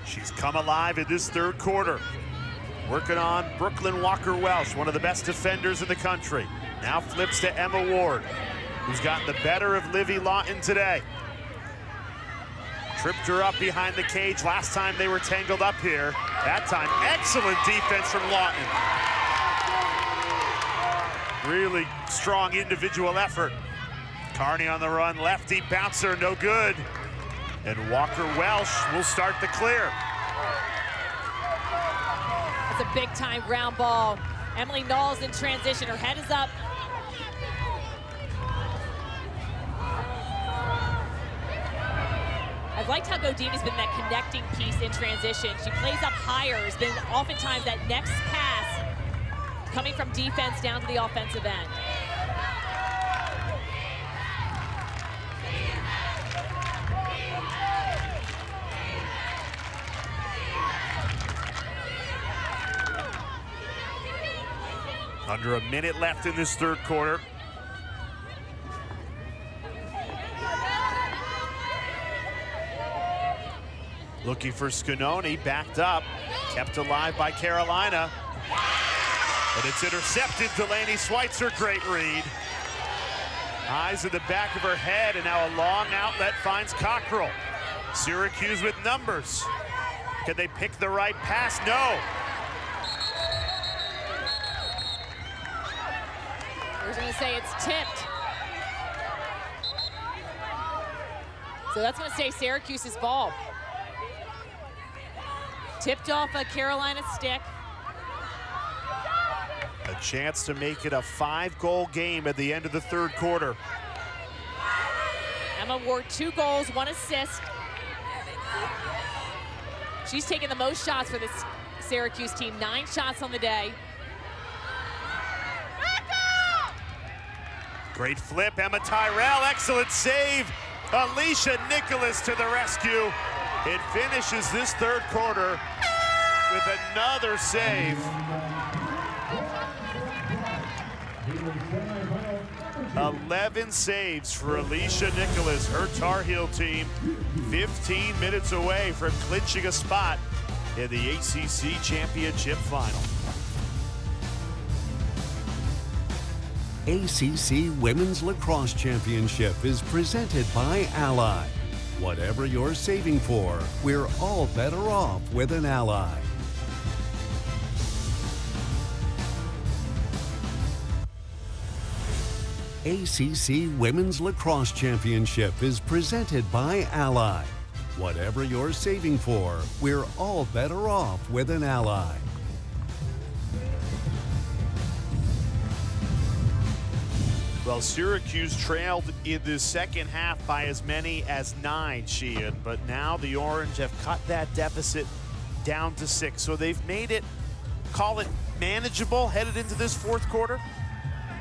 She's come alive in this third quarter. Working on Brooklyn Walker-Welsh, one of the best defenders in the country. Now flips to Emma Ward, who's gotten the better of Livy Lawton today. Tripped her up behind the cage last time they were tangled up here. That time, excellent defense from Lawton. Really strong individual effort. Carney on the run, lefty bouncer, no good. And Walker-Welsh will start the clear.
It's a big-time ground ball. Emily Knowles in transition. Her head is up. I've liked how Godini's been that connecting piece in transition. She plays up higher. Has been oftentimes that next pass coming from defense down to the offensive end.
Under a minute left in this third quarter. Looking for Scanoni, backed up, kept alive by Carolina. But it's intercepted. Delaney Schweitzer, great read. Eyes at the back of her head, and now a long outlet finds Cockrell. Syracuse with numbers. Can they pick the right pass? No.
I was going to say it's tipped. So that's going to stay Syracuse's ball. Tipped off a Carolina stick.
A chance to make it a 5-goal game at the end of the third quarter.
Emma Ward, 2 goals, 1 assist. She's taken the most shots for this Syracuse team, 9 shots on the day.
Great flip, Emma Tyrell, excellent save. Alicia Nicholas to the rescue. It finishes this third quarter with another save. 11 saves for Alicia Nicholas, her Tar Heel team, 15 minutes away from clinching a spot in the ACC Championship Final.
ACC Women's Lacrosse Championship is presented by Ally. Whatever you're saving for, we're all better off with an Ally. ACC Women's Lacrosse Championship is presented by Ally. Whatever you're saving for, we're all better off with an Ally.
Well, Syracuse trailed in the second half by as many as 9, Sheehan, but now the Orange have cut that deficit down to 6. So they've made it, call it manageable, headed into this fourth quarter.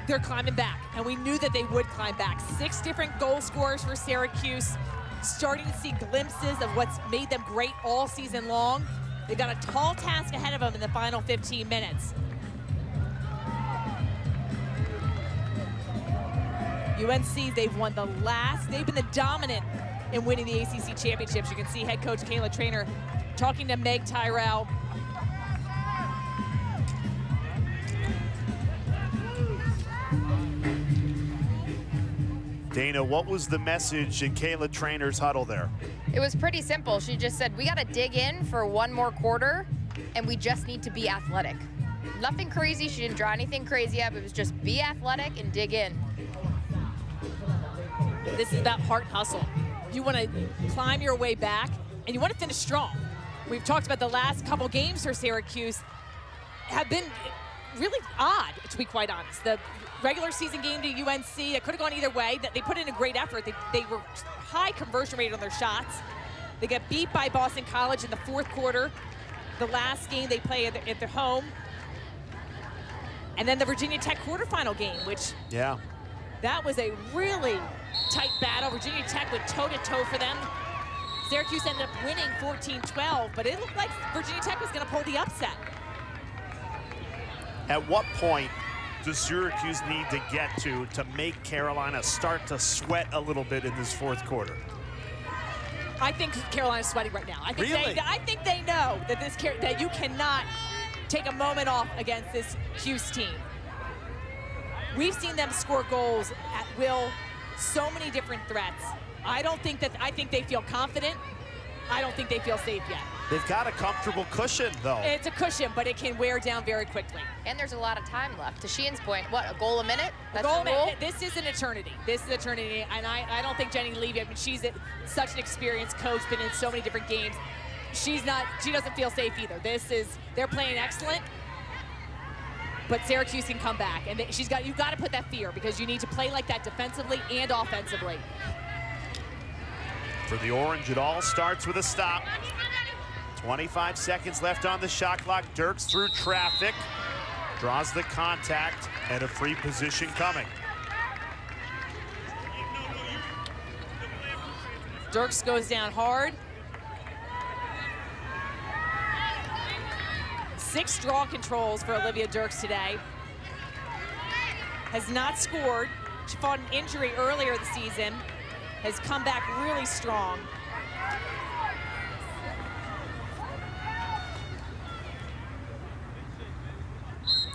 They're climbing back, and we knew that they would climb back. 6 different goal scorers for Syracuse, starting to see glimpses of what's made them great all season long. They've got a tall task ahead of them in the final 15 minutes. UNC, they've won the last, they've been the dominant in winning the ACC championships. You can see head coach Kayla Trainer talking to Meg Tyrell.
Dana, what was the message in Kayla Trainer's huddle there?
It was pretty simple. She just said, we got to dig in for one more quarter, and we just need to be athletic. Nothing crazy. She didn't draw anything crazy up. It was just be athletic and dig in.
This is about heart and hustle. You want to climb your way back, and you want to finish strong. We've talked about the last couple games for Syracuse have been really odd, to be quite honest. The regular season game to UNC, it could have gone either way. They put in a great effort. They were high conversion rate on their shots. They got beat by Boston College in the fourth quarter. The last game they play at their home. And then the Virginia Tech quarterfinal game, which that was a really tight battle. Virginia Tech went toe-to-toe for them. Syracuse ended up winning 14-12, but it looked like Virginia Tech was going to pull the upset.
At what point does Syracuse need to get to make Carolina start to sweat a little bit in this fourth quarter?
I think Carolina's sweating right now. I think they know that that you cannot take a moment off against this Cuse team. We've seen them score goals at will, so many different threats. I think they feel confident. I don't think they feel safe yet.
They've got a comfortable cushion, though.
It's a cushion, but it can wear down very quickly.
And there's a lot of time left. To Sheehan's point, what, a goal a minute? That's
goal
the rule?
This is an eternity. This is eternity, and I don't think Jenny Levy, I mean, she's such an experienced coach, been in so many different games. She doesn't feel safe either. They're playing excellent, but Syracuse can come back, and you've got to put that fear, because you need to play like that defensively and offensively.
For the Orange, it all starts with a stop. 25 seconds left on the shot clock. Dirks through traffic, draws the contact, and a free position coming.
Dirks goes down hard. 6 draw controls for Olivia Dirks today. Has not scored. She fought an injury earlier this season. Has come back really strong.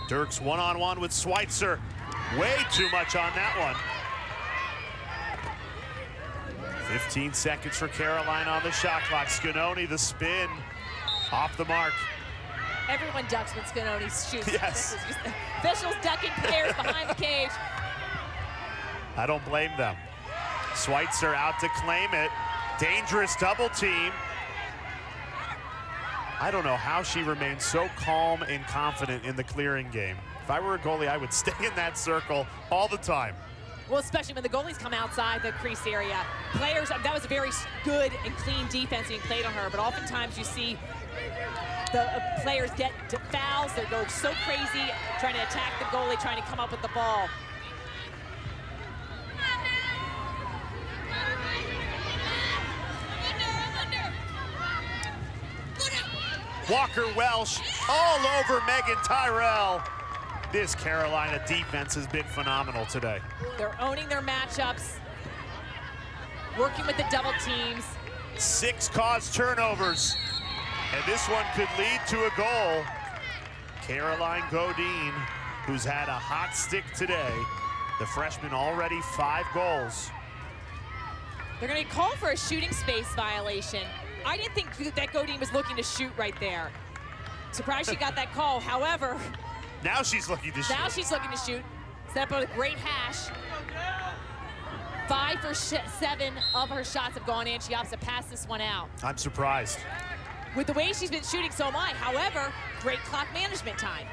Dirks one-on-one with Schweitzer. Way too much on that one. 15 seconds for Caroline on the shot clock. Scanoni, the spin, off the mark.
Everyone ducks when Scanoni shoots.
Yes.
Officials ducking players behind the cage.
I don't blame them. Schweitzer out to claim it. Dangerous double team. I don't know how she remains so calm and confident in the clearing game. If I were a goalie, I would stay in that circle all the time.
Well, especially when the goalies come outside the crease area. Players, that was a very good and clean defense being played on her, but oftentimes you see the players get to fouls. They go so crazy, trying to attack the goalie, trying to come up with the ball.
Walker Welsh all over Megan Tyrell. This Carolina defense has been phenomenal today.
They're owning their matchups, working with the double teams.
6 caused turnovers, and this one could lead to a goal. Caroline Godin, who's had a hot stick today. The freshman already 5 goals.
They're going to call for a shooting space violation. I didn't think that Godin was looking to shoot right there. Surprised she got that call. However,
now she's looking to shoot.
Now she's looking to shoot. Set up a great hash. 5 for 7 of her shots have gone in. She opts to pass this one out.
I'm surprised.
With the way she's been shooting, so am I. However, great clock management time.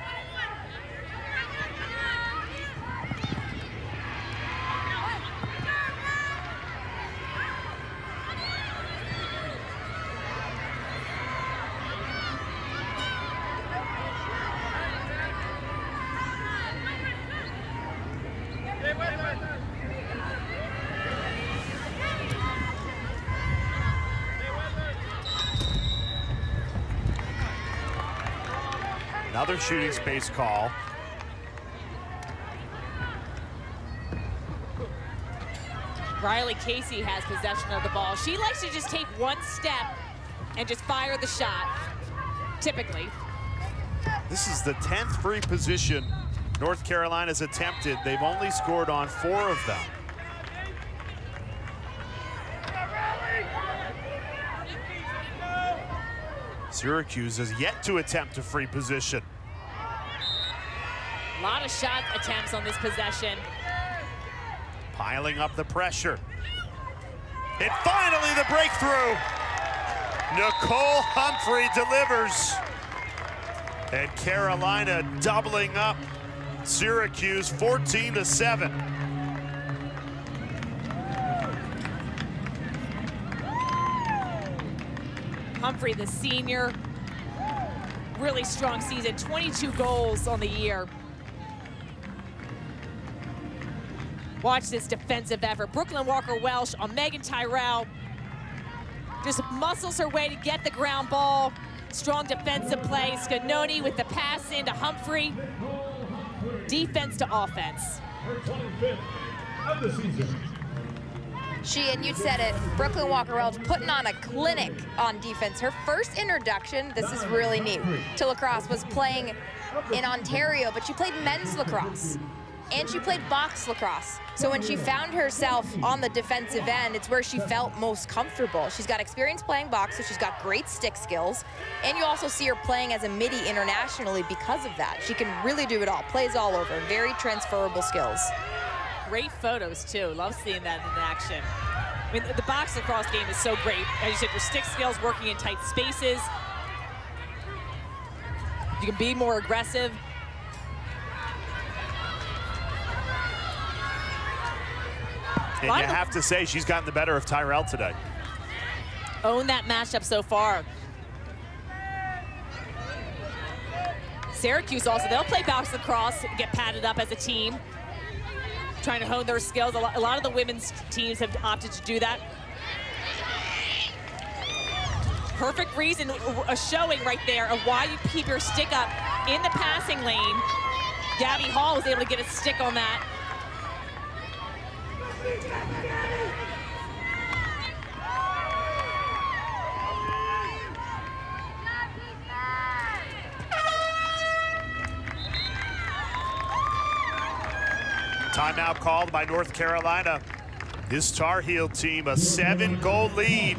Another shooting space call.
Riley Casey has possession of the ball. She likes to just take one step and just fire the shot, typically.
This is the 10th free position North Carolina's attempted. They've only scored on 4 of them. Syracuse has yet to attempt a free position.
A lot of shot attempts on this possession.
Piling up the pressure. And finally the breakthrough. Nicole Humphrey delivers. And Carolina doubling up Syracuse 14-7.
Humphrey, the senior, really strong season, 22 goals on the year. Watch this defensive effort. Brooklyn Walker Welsh on Megan Tyrell. Just muscles her way to get the ground ball. Strong defensive play. Scanoni with the pass into Humphrey. Defense to offense.
Her 25th of the season.
And you said it, Brooklyn Walker-Welch putting on a clinic on defense. Her first introduction, this is really neat, to lacrosse was playing in Ontario, but she played men's lacrosse. And she played box lacrosse. So when she found herself on the defensive end, it's where she felt most comfortable. She's got experience playing box, so she's got great stick skills. And you also see her playing as a midi internationally because of that. She can really do it all, plays all over, very transferable skills.
Great photos, too. Love seeing that in action. I mean, the box lacrosse game is so great. As you said, your stick skills, working in tight spaces. You can be more aggressive.
And you have to say she's gotten the better of Tyrell today.
Own that matchup so far. Syracuse also, they'll play box lacrosse, get padded up as a team, trying to hone their skills. A lot of the women's teams have opted to do that. Perfect reason, a showing right there of why you keep your stick up in the passing lane. Gabby Hall was able to get a stick on that.
Timeout called by North Carolina. This Tar Heel team, a 7-goal lead,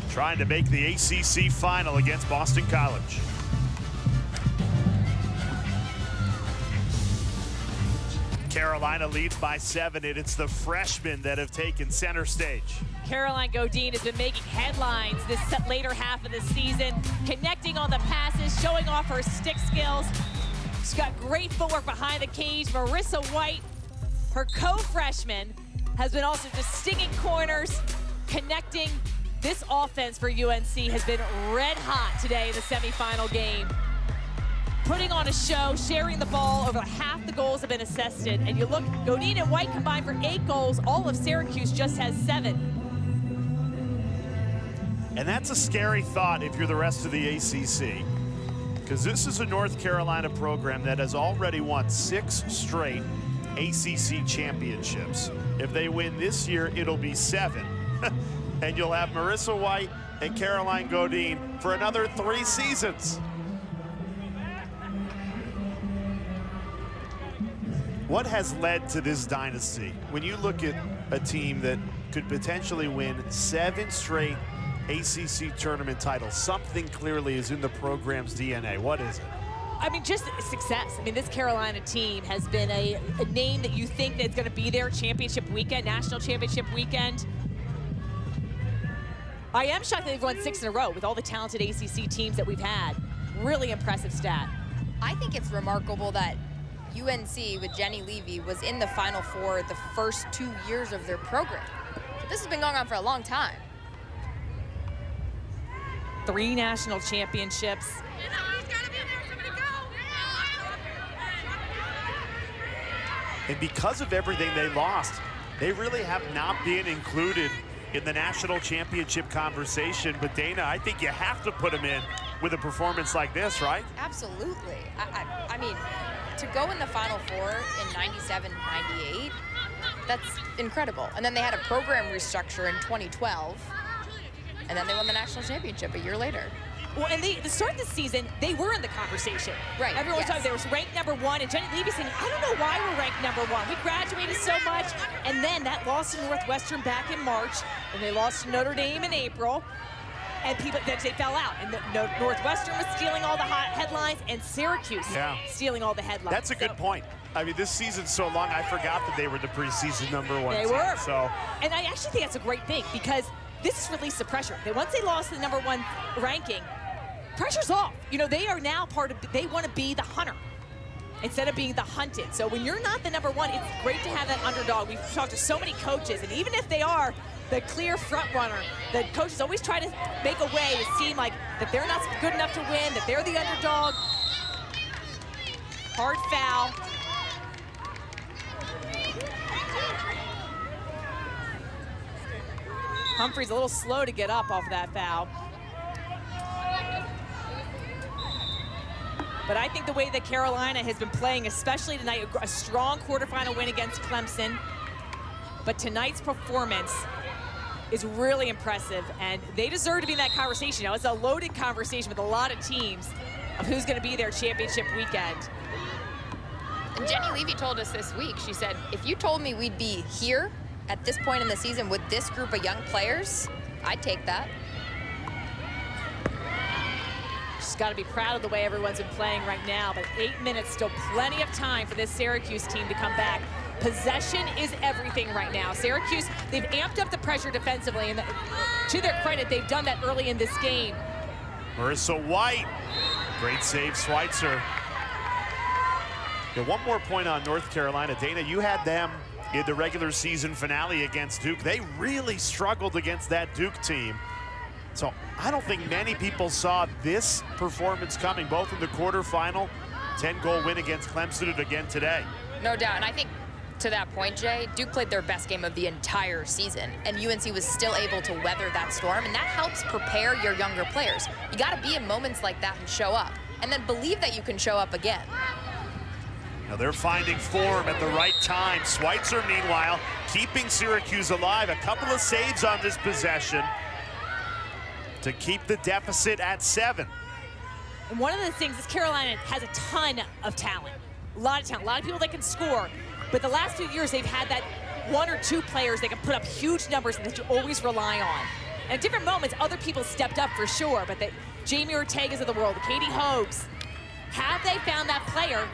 trying to make the ACC final against Boston College. Carolina leads by 7, and it's the freshmen that have taken center stage.
Caroline Godine has been making headlines this later half of the season, connecting on the passes, showing off her stick skills. She's got great footwork behind the cage. Marissa White, her co-freshman, has been also just stinging corners, connecting. This offense for UNC has been red hot today in the semifinal game. Putting on a show, sharing the ball. Over half the goals have been assisted. And you look, Godine and White combined for 8 goals. All of Syracuse just has 7.
And that's a scary thought if you're the rest of the ACC, because this is a North Carolina program that has already won 6 straight ACC championships. If they win this year, it'll be 7. And you'll have Marissa White and Caroline Godine for another 3 seasons. What has led to this dynasty? When you look at a team that could potentially win 7 straight ACC tournament titles, something clearly is in the program's DNA. What is it?
I mean, just success. I mean, this Carolina team has been a name that you think that's going to be there championship weekend, national championship weekend. I am shocked that they've won 6 in a row with all the talented ACC teams that we've had. Really impressive stat.
I think it's remarkable that UNC with Jenny Levy was in the Final Four the first 2 years of their program. This has been going on for a long time.
3 national championships.
And because of everything they lost, they really have not been included in the national championship conversation. But Dana, I think you have to put them in with a performance like this, right?
Absolutely. I mean, to go in the Final Four in 97, 98, that's incredible. And then they had a program restructure in 2012, and then they won the national championship a year later.
Well, and to start the season, they were in the conversation.
Right.
Everyone was talking, they were ranked #1, and Jenny Levy saying, I don't know why we're ranked #1. We graduated so much, and then that loss to Northwestern back in March, and they lost to Notre Dame in April, and then they fell out. And Northwestern was stealing all the hot headlines, and Syracuse stealing all the headlines.
That's a good point. I mean, this season's so long, I forgot that they were the preseason #1
They
team.
were.
So.
And I actually think that's a great thing, because this has released the pressure. That once they lost the #1 ranking, pressure's off. You know, they are now they want to be the hunter instead of being the hunted. So when you're not the #1, it's great to have that underdog. We've talked to so many coaches, and even if they are the clear front runner, the coaches always try to make a way to seem like that they're not good enough to win, that they're the underdog. Hard foul. Humphrey's a little slow to get up off that foul. But I think the way that Carolina has been playing, especially tonight, a strong quarterfinal win against Clemson. But tonight's performance is really impressive, and they deserve to be in that conversation. Now, it's a loaded conversation with a lot of teams of who's going to be there championship weekend.
And Jenny Levy told us this week, she said, if you told me we'd be here at this point in the season with this group of young players, I'd take that.
She's got to be proud of the way everyone's been playing right now, but 8 minutes, still plenty of time for this Syracuse team to come back. Possession is everything right now. Syracuse, they've amped up the pressure defensively, and to their credit, they've done that early in this game.
Marissa White, great save, Schweitzer. Yeah, one more point on North Carolina. Dana, you had them in the regular season finale against Duke. They really struggled against that Duke team. So I don't think many people saw this performance coming, both in the quarterfinal, 10-goal win against Clemson, and again today.
No doubt, and I think to that point, Jay, Duke played their best game of the entire season, and UNC was still able to weather that storm, and that helps prepare your younger players. You got to be in moments like that and show up, and then believe that you can show up again.
Now they're finding form at the right time. Schweitzer, meanwhile, keeping Syracuse alive. A couple of saves on this possession to keep the deficit at 7.
And one of the things is Carolina has a ton of talent, a lot of talent, a lot of people that can score. But the last few years, they've had that 1 or 2 players that can put up huge numbers and that you always rely on. And at different moments, other people stepped up for sure, but the Jamie Ortegas of the world, the Katie Hogues, have they found that player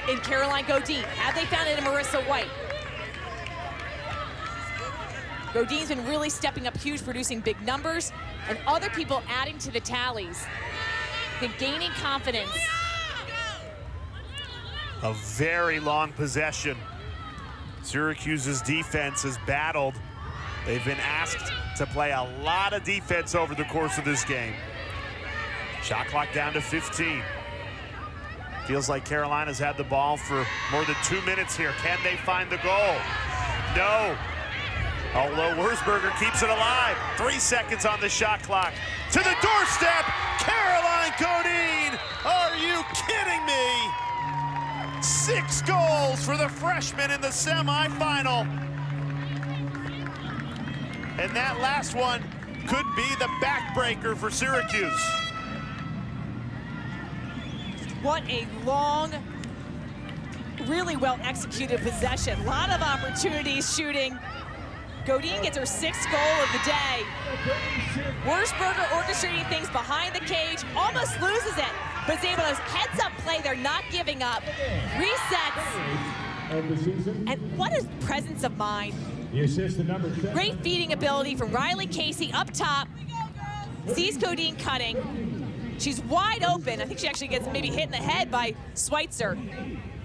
in Caroline Godine? Have they found it in Marissa White? Godine's been really stepping up huge, producing big numbers, and other people adding to the tallies, been gaining confidence.
A very long possession. Syracuse's defense has battled. They've been asked to play a lot of defense over the course of this game. Shot clock down to 15. Feels like Carolina's had the ball for more than 2 minutes here. Can they find the goal? No. Although Wurzburger keeps it alive. 3 seconds on the shot clock. To the doorstep, Caroline Godine. Are you kidding me? 6 goals for the freshman in the semifinal. And that last one could be the backbreaker for Syracuse.
What a long, really well executed possession. A lot of opportunities shooting. Godine gets her 6th goal of the day. Wurzburger orchestrating things behind the cage, almost loses it, but is able to heads-up play. They're not giving up. Resets. And what a presence of mind.
The assistant number 10.
Great feeding ability from Riley Casey up top. Sees Godine cutting. She's wide open. I think she actually gets maybe hit in the head by Schweitzer.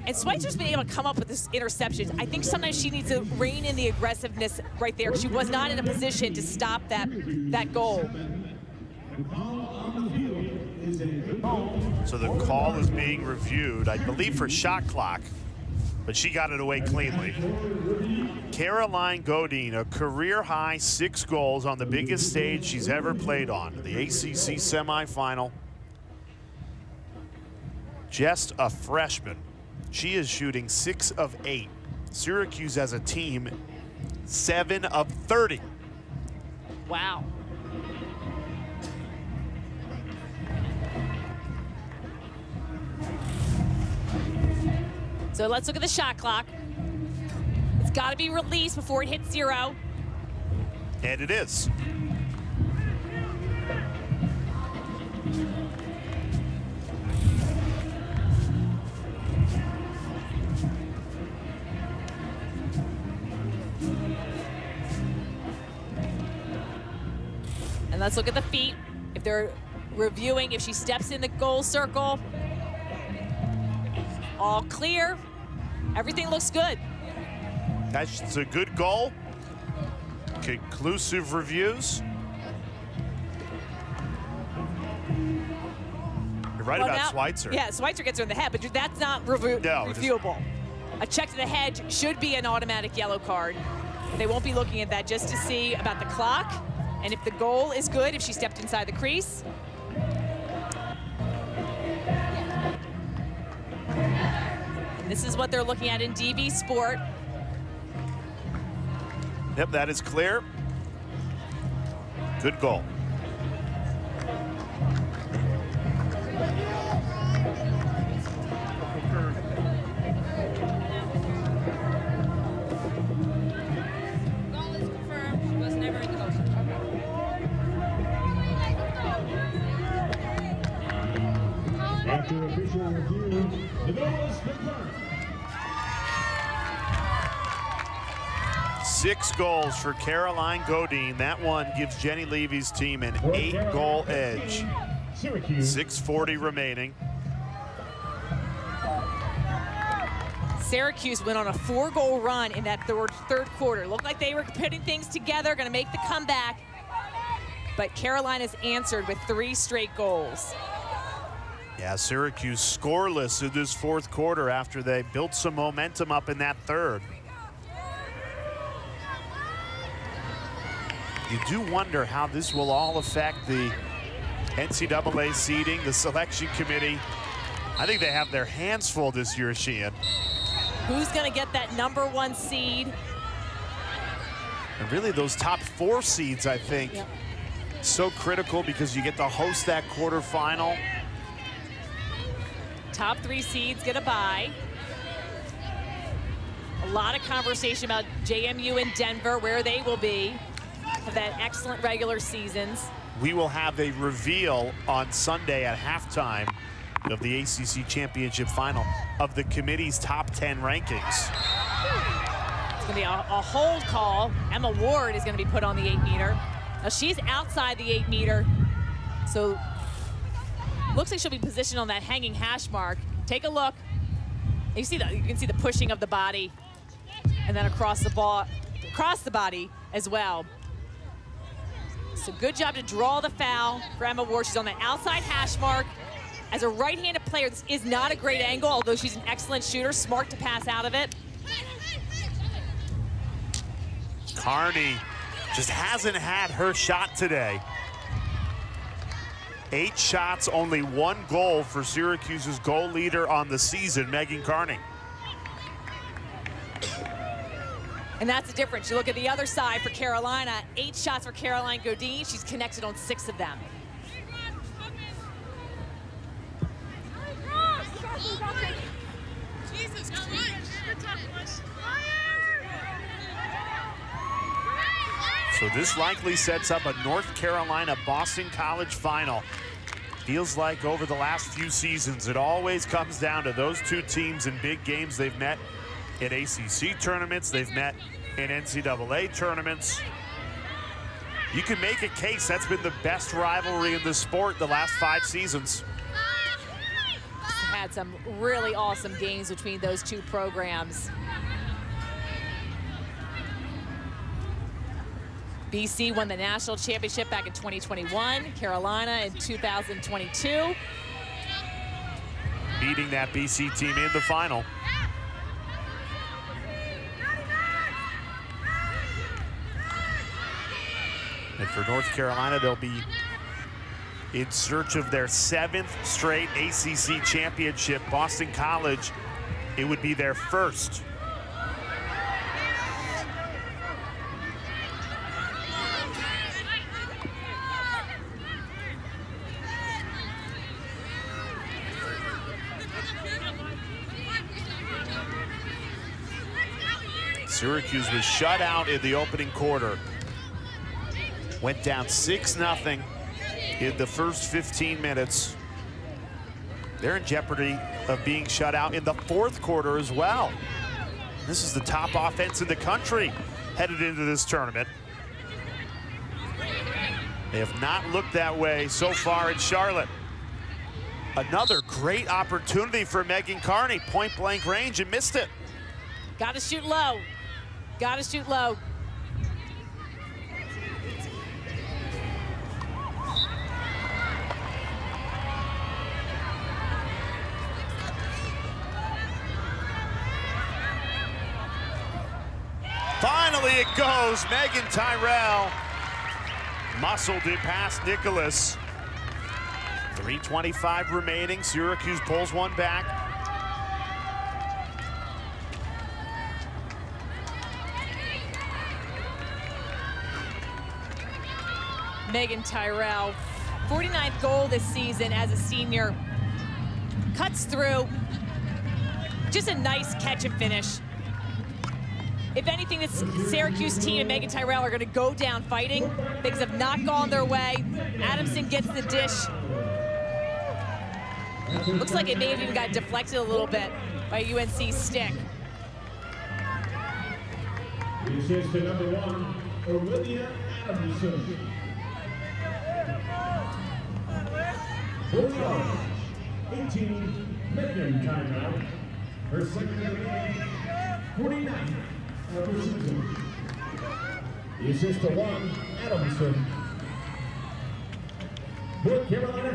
And Schweitzer's been able to come up with this interception. I think sometimes she needs to rein in the aggressiveness right there. She was not in a position to stop that goal.
So the call is being reviewed, I believe, for shot clock, but she got it away cleanly. Caroline Godine, a career-high 6 goals on the biggest stage she's ever played on, the ACC semifinal. Just a freshman. She is shooting 6 of 8. Syracuse as a team, 7 of 30.
Wow. So let's look at the shot clock. It's got to be released before it hits 0.
And it is.
And let's look at the feet. If they're reviewing, if she steps in the goal circle, all clear. Everything looks good.
That's a good goal. Conclusive reviews. You're right about
now,
Schweitzer.
Yeah, Schweitzer gets her in the head, but that's not reviewable. A check to the head should be an automatic yellow card. They won't be looking at that, just to see about the clock. And if the goal is good, if she stepped inside the crease. And this is what they're looking at in DV Sport.
Yep, that is clear. Good goal.
Goal is confirmed. She was never in the goal.
After official review, the goal is confirmed.
6 goals for Caroline Godine. That one gives Jenny Levy's team an 8-goal edge.
Syracuse.
6:40 remaining.
Syracuse went on a 4-goal run in that third quarter. Looked like they were putting things together, going to make the comeback. But Carolina's answered with 3 straight goals.
Yeah, Syracuse scoreless in this fourth quarter after they built some momentum up in that third. You do wonder how this will all affect the NCAA seeding, the selection committee. I think they have their hands full this year, Sheehan.
Who's going to get that #1 seed?
And really those top 4 seeds, I think, so critical because you get to host that quarterfinal.
Top 3 seeds get a bye. A lot of conversation about JMU and Denver, where they will be. Have that excellent regular seasons.
We will have a reveal on Sunday at halftime of the ACC Championship Final of the committee's top 10 rankings.
It's going to be a hold call. Emma Ward is going to be put on the 8-meter. Now she's outside the 8-meter, so looks like she'll be positioned on that hanging hash mark. Take a look. You can see the pushing of the body, and then across the body as well. So good job to draw the foul for Emma Ward. She's on the outside hash mark. As a right-handed player, this is not a great angle, although she's an excellent shooter, smart to pass out of it.
Carney just hasn't had her shot today. 8 shots, only 1 goal for Syracuse's goal leader on the season, Megan Carney.
And that's the difference. You look at the other side for Carolina, 8 shots for Caroline Godine. She's connected on 6 of them.
Jesus Christ.
So this likely sets up a North Carolina-Boston College final. Feels like over the last few seasons, it always comes down to those 2 teams in big games. They've met in ACC tournaments, they've met in NCAA tournaments. You can make a case that's been the best rivalry in the sport the last 5 seasons.
Had some really awesome games between those 2 programs. BC won the national championship back in 2021, Carolina in 2022.
Beating that BC team in the final. And for North Carolina, they'll be in search of their 7th straight ACC championship. Boston College, it would be their first. Syracuse was shut out in the opening quarter. Went down 6-0 in the first 15 minutes. They're in jeopardy of being shut out in the fourth quarter as well. This is the top offense in the country headed into this tournament. They have not looked that way so far in Charlotte. Another great opportunity for Megan Carney, point-blank range, and missed it.
Got to shoot low. Got to shoot low.
Finally it goes. Megan Tyrell muscled it past Nicholas. 3:25 remaining. Syracuse pulls one back.
Megan Tyrell, 49th goal this season as a senior. Cuts through. Just a nice catch and finish. If anything, this Syracuse team and Megan Tyrell are going to go down fighting. Things have not gone their way. Adamson gets the dish. Looks like it may have even got deflected a little bit by UNC's stick.
This is to number 1, Olivia Adamson. Bulldogs, 18, Megan Tyrell. Her second game, 49th of the season. The assist to 1, Adamson.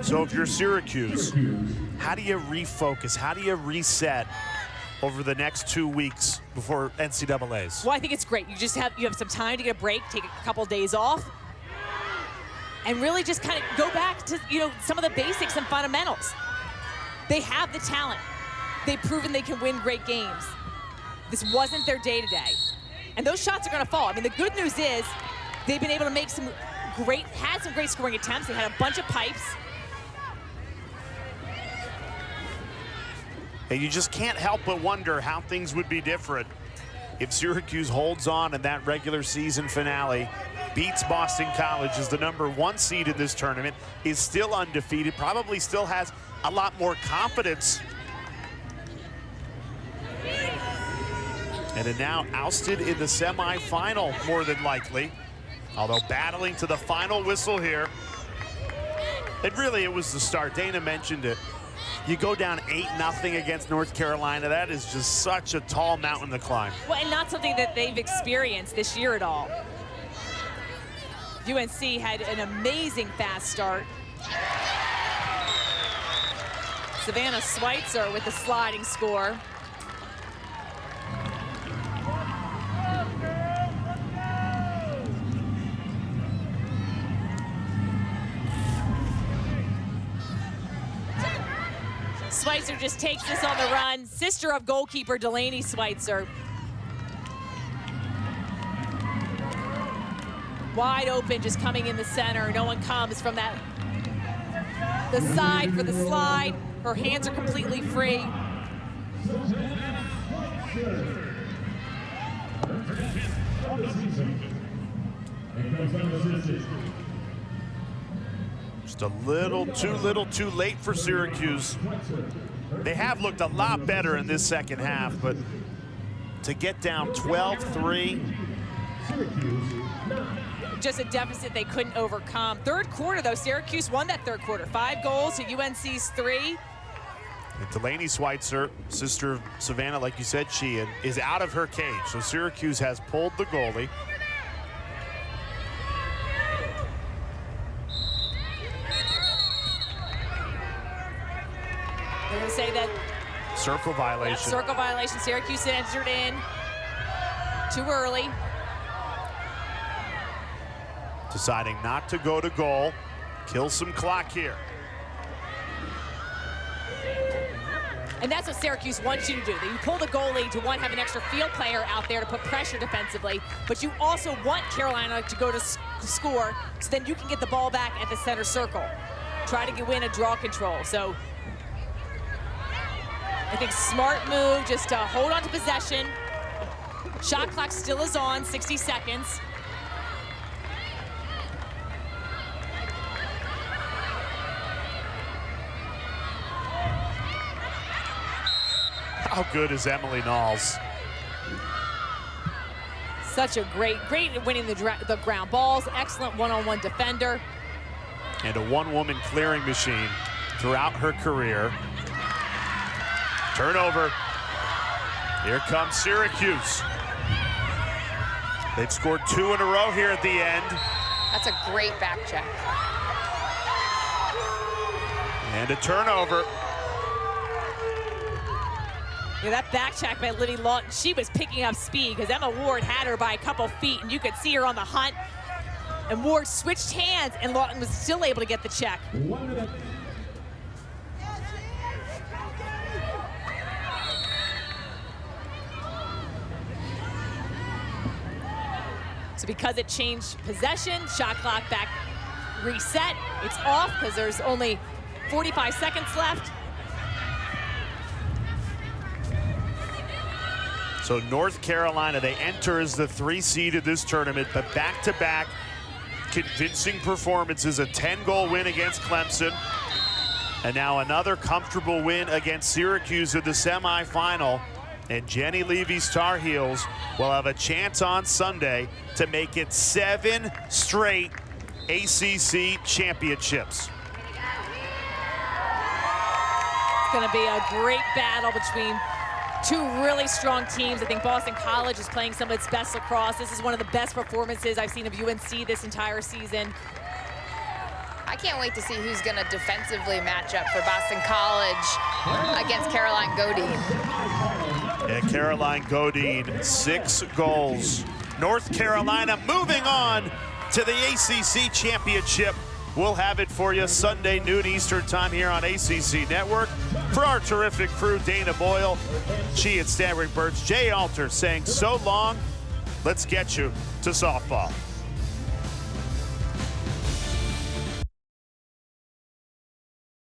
So if you're Syracuse, how do you refocus? How do you reset over the next 2 weeks before NCAAs?
Well, I think it's great. You have some time to get a break, take a couple days off, and really just kind of go back to some of the basics and fundamentals. They have the talent. They've proven they can win great games. This wasn't their day-to-day. And those shots are going to fall. I mean, the good news is they've been able to make some great scoring attempts. They had a bunch of pipes.
And you just can't help but wonder how things would be different if Syracuse holds on in that regular season finale, beats Boston College as the #1 seed in this tournament, is still undefeated, probably still has a lot more confidence. And are now ousted in the semifinal, more than likely. Although battling to the final whistle here. And really, it was the start. Dana mentioned it. You go down 8-0 against North Carolina. That is just such a tall mountain to climb.
Well, and not something that they've experienced this year at all. UNC had an amazing fast start. Savannah Schweitzer with the sliding score. Schweitzer just takes this on the run. Sister of goalkeeper Delaney Schweitzer. Wide open, just coming in the center. No one comes from the side for the slide. Her hands are completely free.
Just a little too late for Syracuse. They have looked a lot better in this second half, but to get down 12-3.
Just a deficit they couldn't overcome. Third quarter, though, Syracuse won that third quarter. 5 goals to UNC's 3.
And Delaney Schweitzer, sister of Savannah, like you said, she is out of her cage. So Syracuse has pulled the goalie.
They're going to say that
circle violation.
Circle violation. Syracuse entered in too early.
Deciding not to go to goal. Kill some clock here.
And that's what Syracuse wants you to do. You pull the goalie to, one, have an extra field player out there to put pressure defensively, but you also want Carolina to go to score, so then you can get the ball back at the center circle. Try to win a draw control. So I think smart move just to hold on to possession. Shot clock still is on, 60 seconds.
How good is Emily Knowles?
Such a great at winning the ground balls. Excellent one-on-one defender.
And a one-woman clearing machine throughout her career. Turnover. Here comes Syracuse. They've scored 2 in a row here at the end.
That's a great back check.
And a turnover.
Yeah, that back check by Liddy Lawton, she was picking up speed because Emma Ward had her by a couple feet, and you could see her on the hunt. And Ward switched hands, and Lawton was still able to get the check. So because it changed possession, shot clock back reset. It's off because there's only 45 seconds left.
So North Carolina, they enter as the 3 seed of this tournament, but back-to-back convincing performances, a 10-goal win against Clemson, and now another comfortable win against Syracuse in the semifinal. And Jenny Levy's Tar Heels will have a chance on Sunday to make it 7 straight ACC championships.
It's going to be a great battle between two really strong teams. I think Boston College is playing some of its best lacrosse. This is one of the best performances I've seen of UNC this entire season.
I can't wait to see who's going to defensively match up for Boston College against Caroline Godine.
And Caroline Godine, 6 goals. North Carolina moving on to the ACC championship. We'll have it for you Sunday noon Eastern time here on ACC Network. For our terrific crew, Dana Boyle, she and Stanwick Birch, Jay Alter saying so long. Let's get you to softball.